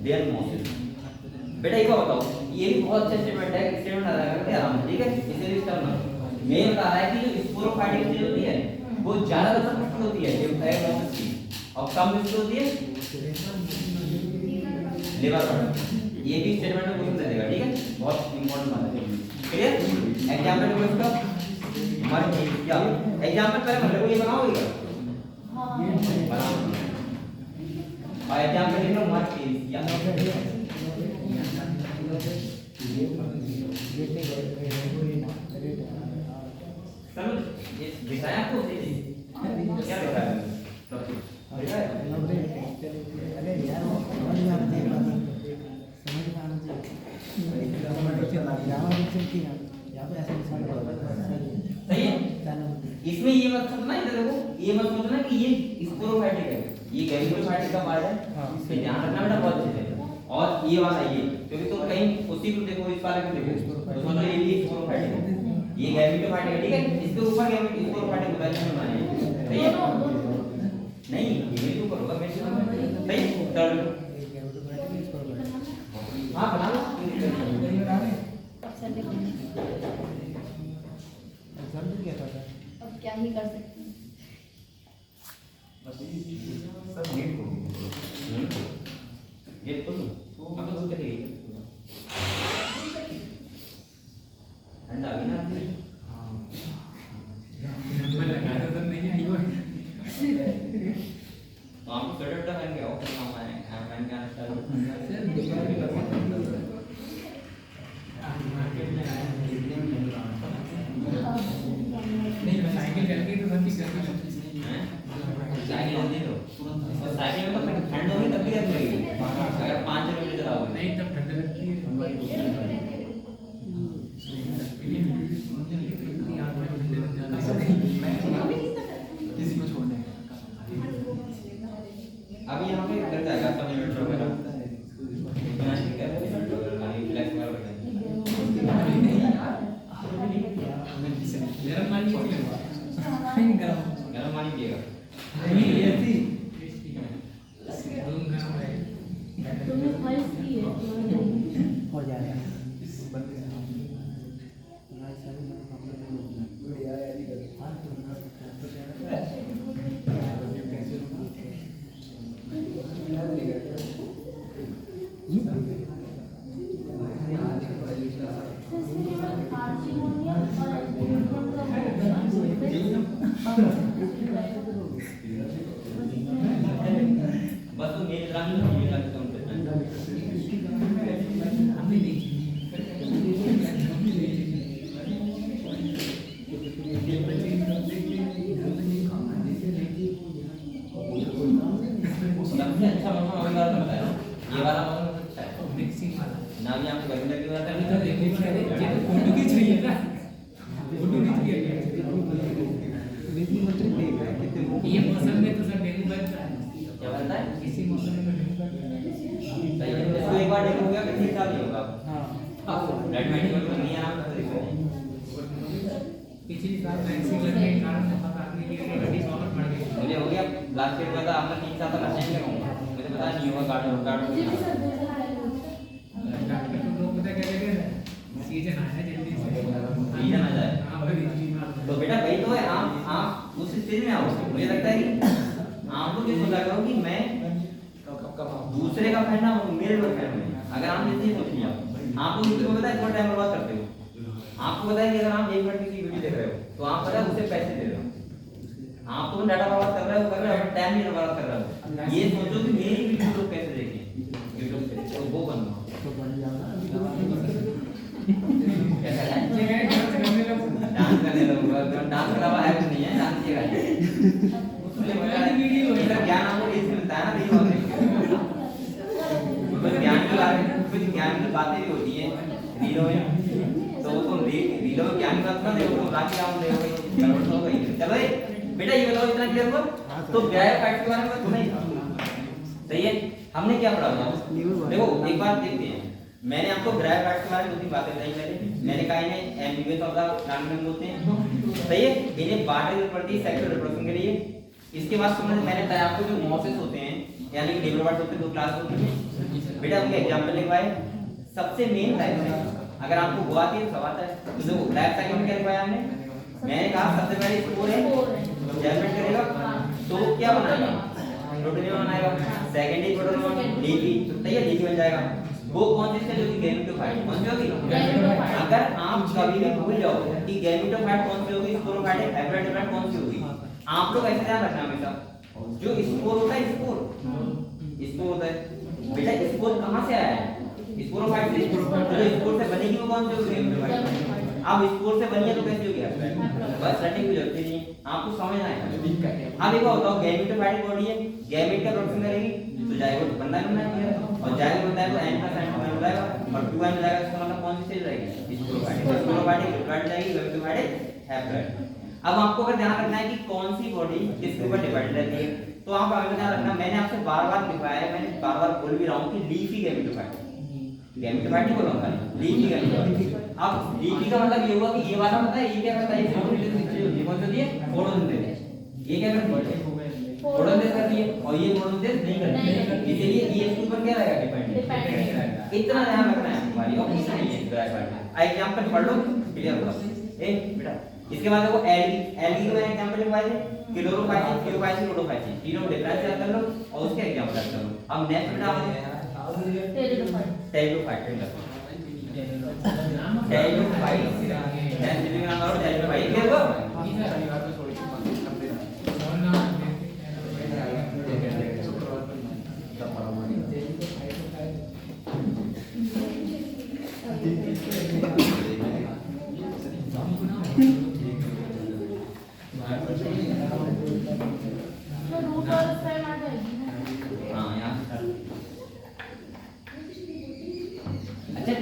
than Moses। बेटा एक बात बताओ ये भी बहुत अच्छा स्टेटमेंट है स्टेटमेंट आ जाएगा आराम से। ठीक है इसे भी करना मैं बता रहा है कि जो स्पोरोफाइटिक स्टेज होती है वो ज्यादा विस्तृत होती है जो है मोसिस की और कम विस्तृत होती है लेबर बर्ड। ये भी स्टेटमेंट में क्वेश्चन दे देगा। ठीक है बहुत इंपॉर्टेंट बात है क्लियर। एग्जांपल देखो इसका हमारे क्या एग्जांपल पहले मतलब को ये बनाओगे हां बनाओ और एग्जांपल लिखो मत क्या चलो ये दिखाया आपको क्या दिखाया सब अरे यार समझ में आना चाहिए यहाँ पे ऐसे सही है। इसमें ये मत सोचना इधर देखो ये मत सोचना कि ये स्पोरोफाइटिक है ये गैमेटोफाइटिक का पार्ट है इसमें ध्यान रखना बेटा बहुत अच्छे से। और ये वाला ये क्योंकि तुम कहीं उसी को देखो इस वाले को देखो तो समझो ये भी स्पोरोफाइटिक है ये गैमेटोफाइटिक है। ठीक है इसके ऊपर स्पोरोफाइटिक होता है सही है नहीं ये भी ऊपर होगा मैं सही चलो हां बना लो अब क्या ही कर सकते हैं बस सब नीट हो ये तो हम लोग चले गए ठंडा भी ना हां मैं लगाया तो नहीं आई वो हम स्वेटर पहन के आओ हम आए पहन के आना चालू नहीं मैं साइकिल करके तो सब चीज करके हैं साइकिल नहीं तो और साइकिल में तो ठंड होगी तब भी लगेगी अगर 5 किलोमीटर चलाओगे नहीं तब ठंड लगती है किसी को छोड़ने अभी यहाँ पे कर जाएगा सब यूनिट वगैरह मेरा मान तुमने फर्स्ट की है हो जाएगा बस तो मेरे ग्राम में नहीं लगा तो उनके सबसे अच्छा मौसम अभी वाला बताया ये वाला मौसम अच्छा है मिक्सिंग वाला ना भी आपको गर्मी लगी हुई अभी तो देखने के लिए ये तो फोटो खींच रही है ना फोटो खींच रही है विधि मंत्री देख रहे हैं कितने लोग ये मौसम में तो सर डेंगू बनता है क्या बनता है इसी मौसम में डेंगू बनता है सही है इसको एक बार डेंगू हो गया किसी साल नहीं होगा हाँ ब्लड मेडिकल में नहीं आना तो इसको पिछली साल वैक्सीन लगने के कारण बहुत आदमी की बॉडी पावर बढ़ गई मुझे हो गया लास्ट ईयर में था हमने 3 साल तक नशा नहीं करूंगा मुझे पता नहीं होगा डॉक्टर तो लोग पता क्या कहते हैं सीजन आया जल्दी से सीजन आ जाए। हाँ भाई तो बेटा वही तो है आप उस स्टेज में आओ मुझे लगता है कि आपको ये सोचा करो कि मैं दूसरे का पहनना मेरे पर पहनना अगर आप ये सोच लिया आपको किसी को पता है थोड़ा टाइम बर्बाद करते हो आपको पता है कि अगर आप 1 मिनट की वीडियो देख रहे हो तो आप पता है उसे पैसे दे रहे हो आपको डाटा बर्बाद कर रहे हो कर रहे हो टाइम भी बर्बाद कर रहे हो ये सोचो कि मेरी वीडियो लोग कैसे देखें यूट्यूब पे तो वो बनना तो बन जाएगा कैसा है ये है डांस करने लगा डांस करने लगूंगा डांस के अलावा है कुछ नहीं है डांस किया है मुझे पता है इधर ज्ञान आपको इससे मिलता है ना नहीं होते कुछ ज्ञान की बातें भी होती हैं रीलों में तो वो तुम रीलों में ज्ञान की बात ना देखो तुम राखी राम देखो गड़बड़ हो गई चलो बेटा ये बताओ इतना क्लियर कर तो व्यायाम फैक्ट के बारे में तुम्हें सही है हमने क्या पढ़ा था देखो एक बात देखते हैं मैंने आपको ग्राफ फैक्ट के बारे में 2-3 बातें बताई मैंने कहा इन्हें एम्बिगुअस ऑफ द प्लांट बोलते हैं सही है इन्हें बार्टर प्रॉपर्टी सेक्सुअल रिप्रोडक्शन के लिए इसके बाद मैंने बताया आपको जो मॉसेस होते हैं यानी कि डेवलपर्स होते हैं 2 क्लास होते हैं बेटा उनके एग्जांपल लिखवाए सबसे मेन टाइप है अगर आपको गुआती है सवाल है तो देखो लाइफ साइकिल में क्या लिखवाया हमने मैंने कहा सबसे पहले स्पोर है जनरेट करेगा तो क्या बनाएगा प्रोटीन बनाएगा सेकेंडरी प्रोटीन डीपी तो तैयार डीपी बन जाएगा वो कौन सी है जो कि गैमेटोफाइट कौन सी होगी अगर आप कभी भी भूल जाओ कि गैमेटोफाइट कौन सी होगी स्पोरोफाइट है हाइब्रिडोफाइट कौन सी होगी आप लोग ऐसे ध्यान रखना हमेशा जो स्पोर होता है स्पोर होता है बेटा स्पोर कहां से आया है स्पोरोफाइट से जो स्पोर से बनेगी वो कौन सी होगी गैमेटोफाइट अब स्पोर से बनी है तो कैसी होगी बस रटिंग की जरूरत नहीं आपको समझना है अब एक बताओ गैमेटोफाइट बॉडी है गैमेट का प्रोडक्शन करेगी तो जाएगा तो बनना है और जाएगा बनता है तो n प्लस n हो जाएगा और 2n हो जाएगा इसका मतलब कौन सी स्टेज रहेगी स्पोरोफाइट डिवाइड जाएगी गैमेटोफाइट हैप्लॉइड अब आपको अगर ध्यान रखना है कि कौन सी बॉडी किसके ऊपर डिपेंड रहती है तो आप हमें ध्यान रखना मैंने आपसे बार-बार दिखाया है मैंने बार-बार बोल भी रहा हूं कि लीफी गैमेटोफाइट नहीं बोलूंगा लीफी गैमेटोफाइट अब लीफी का मतलब ये हुआ कि ये वाला पता है ये क्या करता है ये फोटोसिंथेसिस कौन सी होती है फोटोसिंथेसिस ये क्या करती है फोटोसिंथेसिस करती है और ये फोटोसिंथेसिस नहीं करती है इसलिए ये इसके ऊपर क्या रहेगा डिपेंड इतना ध्यान रखना है हमारी और कुछ नहीं है ग्राफाइट एग्जांपल पढ़ लो क्लियर होगा ए बेटा इसके बाद देखो एल्गी के मैंने एग्जांपल लिखवाए थे क्लोरोफाइसिन फ्लोरोफाइसिन रोडोफाइसिन तीनों डिफरेंस याद कर लो और उसके एग्जांपल याद कर लो अब नेक्स्ट बेटा टेरिडोफाइट क्लियर हो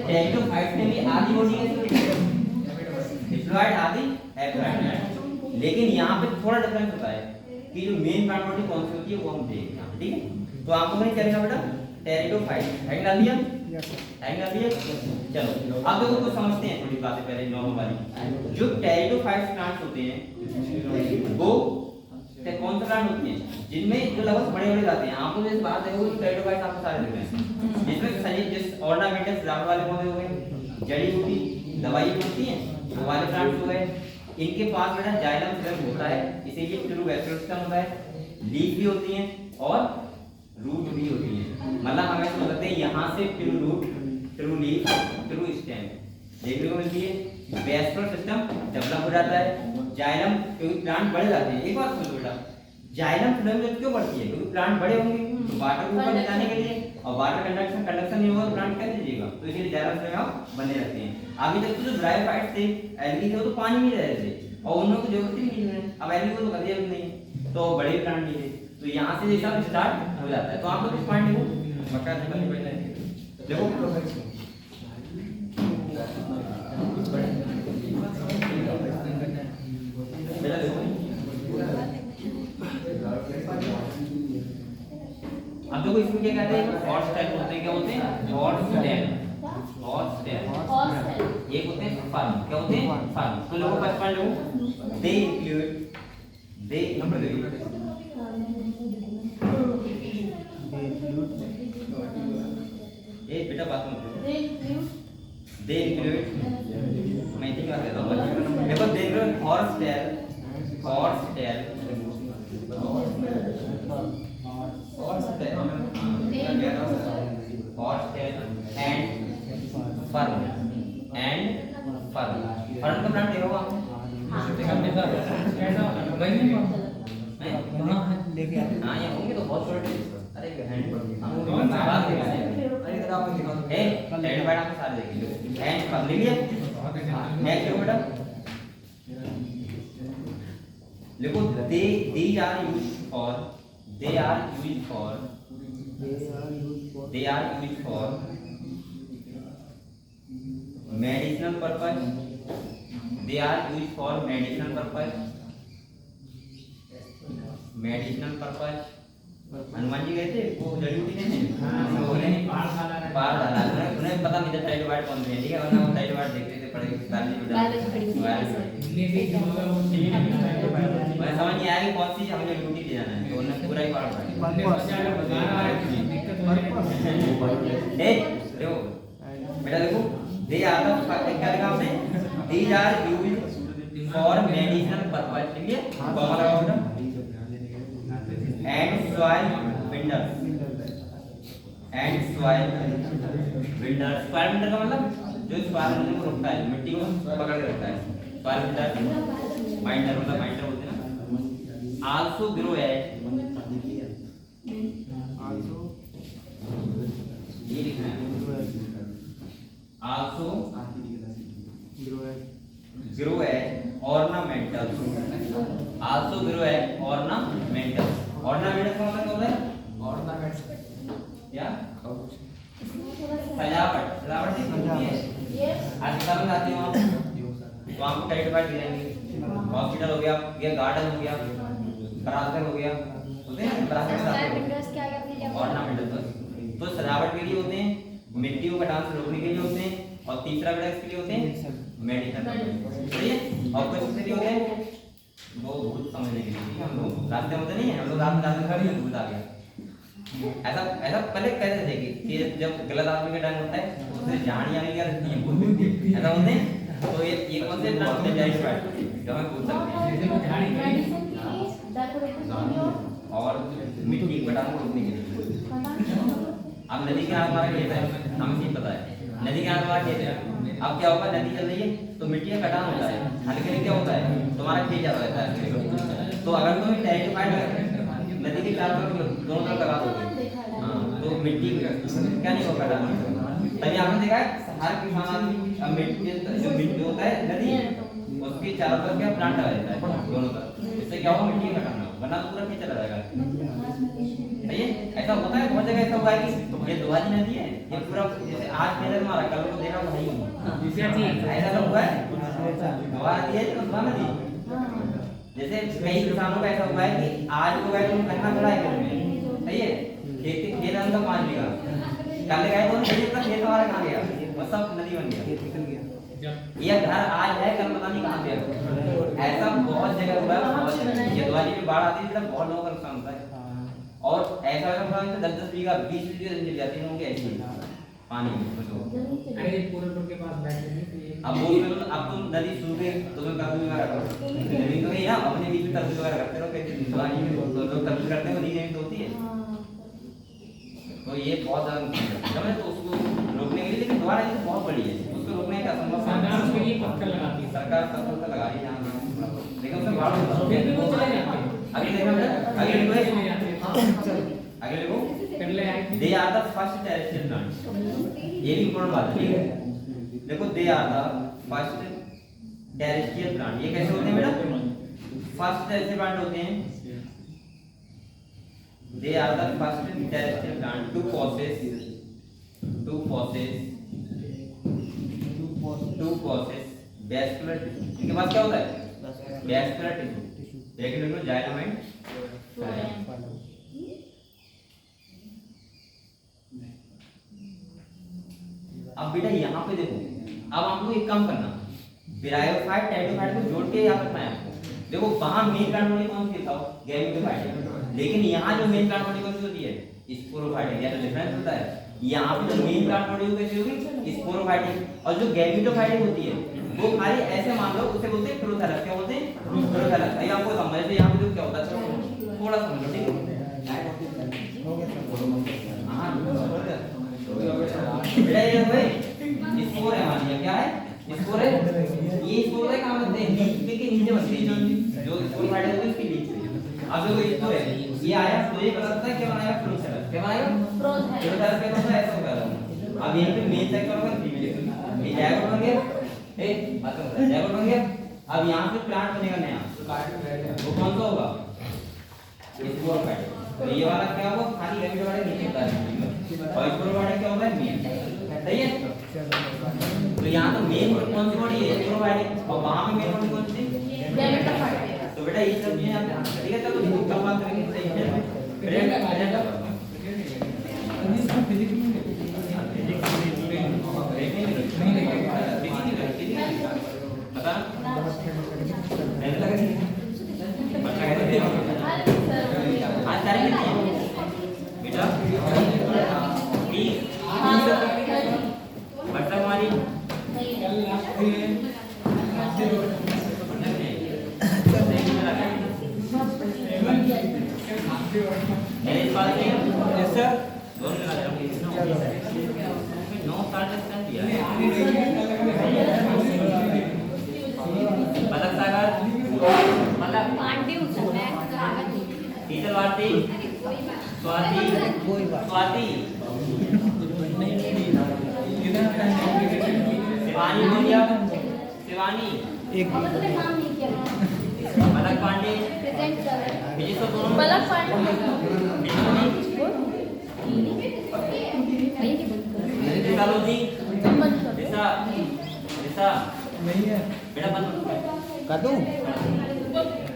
टेरिडोफाइट में भी आधी बॉडी है डिप्लॉयड आधी हैप्लॉयड लेकिन यहाँ पे थोड़ा डिफरेंस होता है कि जो मेन प्लांट बॉडी कौन सी होती है वो हम देखेंगे यहाँ पे ठीक है तो आपको मैंने क्या लिखा बेटा टेरिडोफाइट हैंग डाल दिया हैंग डाल दिया चलो अब देखो कुछ समझते हैं थोड़ी बातें पहले नॉर्मल वाली जो टेरिडोफाइट प्लांट्स होते हैं वो कौन सा प्लांट होती है जिनमें जो लगभग बड़े बड़े जाते हैं। आपको जैसे बात है वो टेरिडोफाइट्स आपको सारे दिख रहे हैं, जिसमें सजीव जिस ऑर्नामेंटल सजावट वाले पौधे हो गए, जड़ी बूटी दवाई होती है वो वाले प्लांट्स हो गए। इनके पास बेटा जाइलम फिलम होता है, इसीलिए ट्यूबोवैस्कुलर सिस्टम होता है, लीफ भी होती हैं और रूट भी होती हैं। मतलब हमें समझ सकते हैं यहाँ से true root, true leaf, true stem देखने को मिलती है। वैस्कुलर सिस्टम डेवलप हो जाता है। जाइलम क्योंकि प्लांट बढ़ जाते हैं, एक बात सुनो बेटा, जाइलम फिलम क्यों बढ़ती है? क्योंकि प्लांट बड़े होंगे तो वाटर को ऊपर ले जाने के लिए, और वाटर कंडक्शन नहीं होगा तो प्लांट कैसे जिएगा, तो इसलिए जाइलम फिलम बने रहते हैं। अभी तक तो जो ब्रायोफाइट्स थे, एल्गी थे, वो तो पानी में रह रहे थे और उन लोगों को जरूरत ही नहीं है। अब एल्गी को तो कभी जरूरत नहीं है, तो बड़े प्लांट नहीं थे, तो यहाँ से जैसा स्टार्ट हो जाता है। तो आप लोग इस पॉइंट को बता दें। देखो बेटा देखो, अब देखो इसमें क्या कहते हैं, हॉट स्टेल बोलते हैं। क्या बोलते हैं? Horsetail, horsetail. एक होते हैं फर्म, क्या होते हैं? फर्म। तो लोगों का पॉइंट लो, दे इंक्लूड, दे इंक्लूड, ए बेटा बात मत, दे इंक्लूड, मैं ठीक कर देता हूं। देखो they include horsetail, horsetail, fern का प्लांट देखो आप, लेके आते हाँ ये होंगे तो बहुत छोटे। अरे हैंड बाइट आपको सारे देखेंगे। हैंड फर्न ले लिया, नेक्स्ट देखो बेटा, देखो they are used for, they are used for medicinal purpose, they are used for medicinal purpose, medicinal purpose। Hanuman ji गए थे वो जड़ी बूटी नहीं है, उन्हें पार डाला, उन्हें पता नहीं था टाइडोफाइट कौन है, ठीक है, वरना वो टाइडोफाइट देखते थे पढ़े मैं समझ नहीं आया कि कौन सी हमें जड़ी बूटी ले जाना है, तो उन्होंने पूरा ही पार देखो बेटा, देखो दे आर द, क्या लिखा आपने, these are used for medicinal purpose, ठीक है, कॉमा लगाओ बेटा, and soil builders, and soil builders. Soil builder का मतलब जो सॉइल को रोकता है, मिट्टी को पकड़ के रखता है, सॉइल बिल्डर। माइंडर मतलब माइंडर बोलते हैं ना। आल्सो ग्रो एट, ये लिखना है, also grow at ornamental, also grow at ornamental. Ornamental का मतलब क्या होता है? ऑर्नामेंट्स क्या? सजावट, सजावट की होती है। अस्पताल में जाते हो आप तो आपको टाइडोफाइट दे देंगे, हॉस्पिटल हो गया, ये गार्डन हो गया, बराबर हो गया, होते हैं बराबर ऑर्नामेंटल। तो सजावट के लिए होते हैं, मिट्टी को कटान से रोकने के लिए होते हैं, और तीसरा बेटा इसके लिए होते हैं मेडिसिन, सही है। और कुछ इसके लिए होते हैं वो भूत समझने के लिए, हम लोग रास्ते होते नहीं है, हम लोग रात में रास्ते खड़े हैं, भूत आ गया, ऐसा ऐसा पहले कहते थे कि जब गलत आदमी का टाइम होता है तो उससे जान आने क्या रहती है, भूत दिखती है, ऐसा होते हैं। तो ये कौन से प्लांट होते हैं? जाइलम, जो हमें पूछ सकते हैं, और मिट्टी के कटान को रोकने के लिए। अब नदी के आस-पास खेत है, हमें नहीं पता है, नदी के आस-पास खेत है, अब क्या होगा, नदी चल रही है तो मिट्टी का कटान होता है, हल्के में क्या होता है, तुम्हारा खेत ज्यादा रहता है। तो अगर तुम टाइडोफाइट नदी के चारों तरफ दोनों तरफ लगा दोगे, हाँ, तो मिट्टी क्या नहीं होगा कटान। तभी आपने देखा है हर किसान मिट्टी जो मिट्टी होता है नदी, उसके चारों तरफ क्या प्लांट लगा देता है दोनों तरफ, इससे क्या होगा, मिट्टी का कटान होगा, वरना तो पूरा खेत चला जाएगा। सही है, ऐसा होता है बहुत जगह, ऐसा हुआ है कि ये दुहाजी नदी है, ये पूरा जैसे आज खेत हमारा, कल को देखा भाई ऐसा हुआ है, दुहा नदी है तो दुहा नदी। जैसे कई किसानों का ऐसा हुआ है कि आज को गए तो गन्ना खड़ा है खेत में, सही है, खेत अंदर 5 बीघा, कल गए तो खेत हमारा कहाँ गया, वो सब नदी बन गया, जब ये घर आज है कल पता नहीं कहाँ गया। ऐसा बहुत जगह हुआ है, बहुत जगह। ये दिवाली में बाढ़ आती है तो बहुत लोगों का नुकसान होता है। और ऐसा होता है 10-10 बीघा 20 बीघा जमीन चली जाती है लोगों की ऐसी पानी में कुछ हो। अरे पूरनपुर के पास बैठे थे तो ये अब बोल रहे हो अब तुम नदी सूख गई तुम्हें कभी वगैरह करो जमीन तो नहीं ना अपने बीच में तरबूज वगैरह करते रहो कैसे दिवाली में तो लोग तरबूज करते हैं वो नहीं जमीन तो होती है। तो ये बहुत ज्यादा नुकसान है तो उसको रोकने के लिए लेकिन दोबारा ये तो बहुत बड़ी है उसको रोकने का असंभव सरकार उसके लिए पत्थर लगाती है। सरकार पत्थर तो लगा रही है यहाँ लेकिन उसमें बाढ़ फिर भी वो चले जाते हैं। अगले देखो बेटा अगले देखो चले जाते हैं। अगले देखो पहले आए थे। They are the first terrestrial plant ये भी इंपॉर्टेंट बात है ठीक है देखो they are the first terrestrial plant ये कैसे होते हैं बेटा फर्स्ट टेरेस्ट्रियल प्लांट होते हैं they are the first terrestrial plant to process vascular tissue इनके पास क्या होता है वैस्कुलर टिश्यू लेकिन इनमें जाइलम एंड अब बेटा यहाँ पे देखो अब आपको एक काम करना ब्रायोफाइट टेट्रोफाइट को जोड़ के याद रखना है आपको देखो वहां मेन कार्बोनिक कौन सी था गैमेटोफाइट लेकिन यहाँ जो मेन कार्बोनिक कौन सी होती है स्पोरोफाइटिक या तो डिफरेंस होता है यहाँ पे जो मेन कार्बोनिक कैसी होगी स्पोरोफाइटिक और जो गैमेटोफाइटिक होती है वो खाली ऐसे मान लो उसे बोलते हैं प्रोथैलस क्या बोलते हैं प्रोथैलस ये आपको समझ से यहाँ पे जो क्या होता है थोड़ा समझ लो ठीक है बेटा ये भाई स्कोर है मान लिया क्या है स्कोर है ये स्कोर है कहां बनते हैं नीचे के नीचे बनते हैं जो स्कोर फाइट है उसके नीचे अब देखो स्कोर है ये आया तो ये पता चलता है क्या बनाएगा प्रोथैलस क्या बनाएगा प्रोथैलस क्या होता है ऐसा होगा अब यहीं पे मेन सेक्टर होगा फीमेल ये जाएगा बन गया ए बात कर जाएगा बन गया अब यहां पे प्लांट बनेगा नया वो कौन सा होगा स्कोर फाइट तो ये वाला क्या होगा खाली गैमेट वाला नीचे होता है और स्कोर वाला क्या होगा मेन सही है तो यहाँ तो मेन कौन सी बॉडी है स्कोर वाली और वहां पे मेन बॉडी कौन सी तो बेटा ये सब चीजें आप ध्यान रखिए ठीक है चलो इसको कल बात करेंगे सही है बेटा बता आज तारीख कितनी है बेटा 20 बट्टा हमारी कल लास्ट डे मेरे पास यस सर दोनों लगा रहा हूं 9 साल तक कर दिया पलक सागर पलक पांडे शीतल भारती स्वाति स्वाति शिवानी बोलिया शिवानी एक नाम नहीं किया पलक पांडे प्रेजेंट कर रहे हैं विजय तो दोनों पलक पांडे दिशा लोधी बंद कर दिशा दिशा नहीं है बेटा बंद कर दूं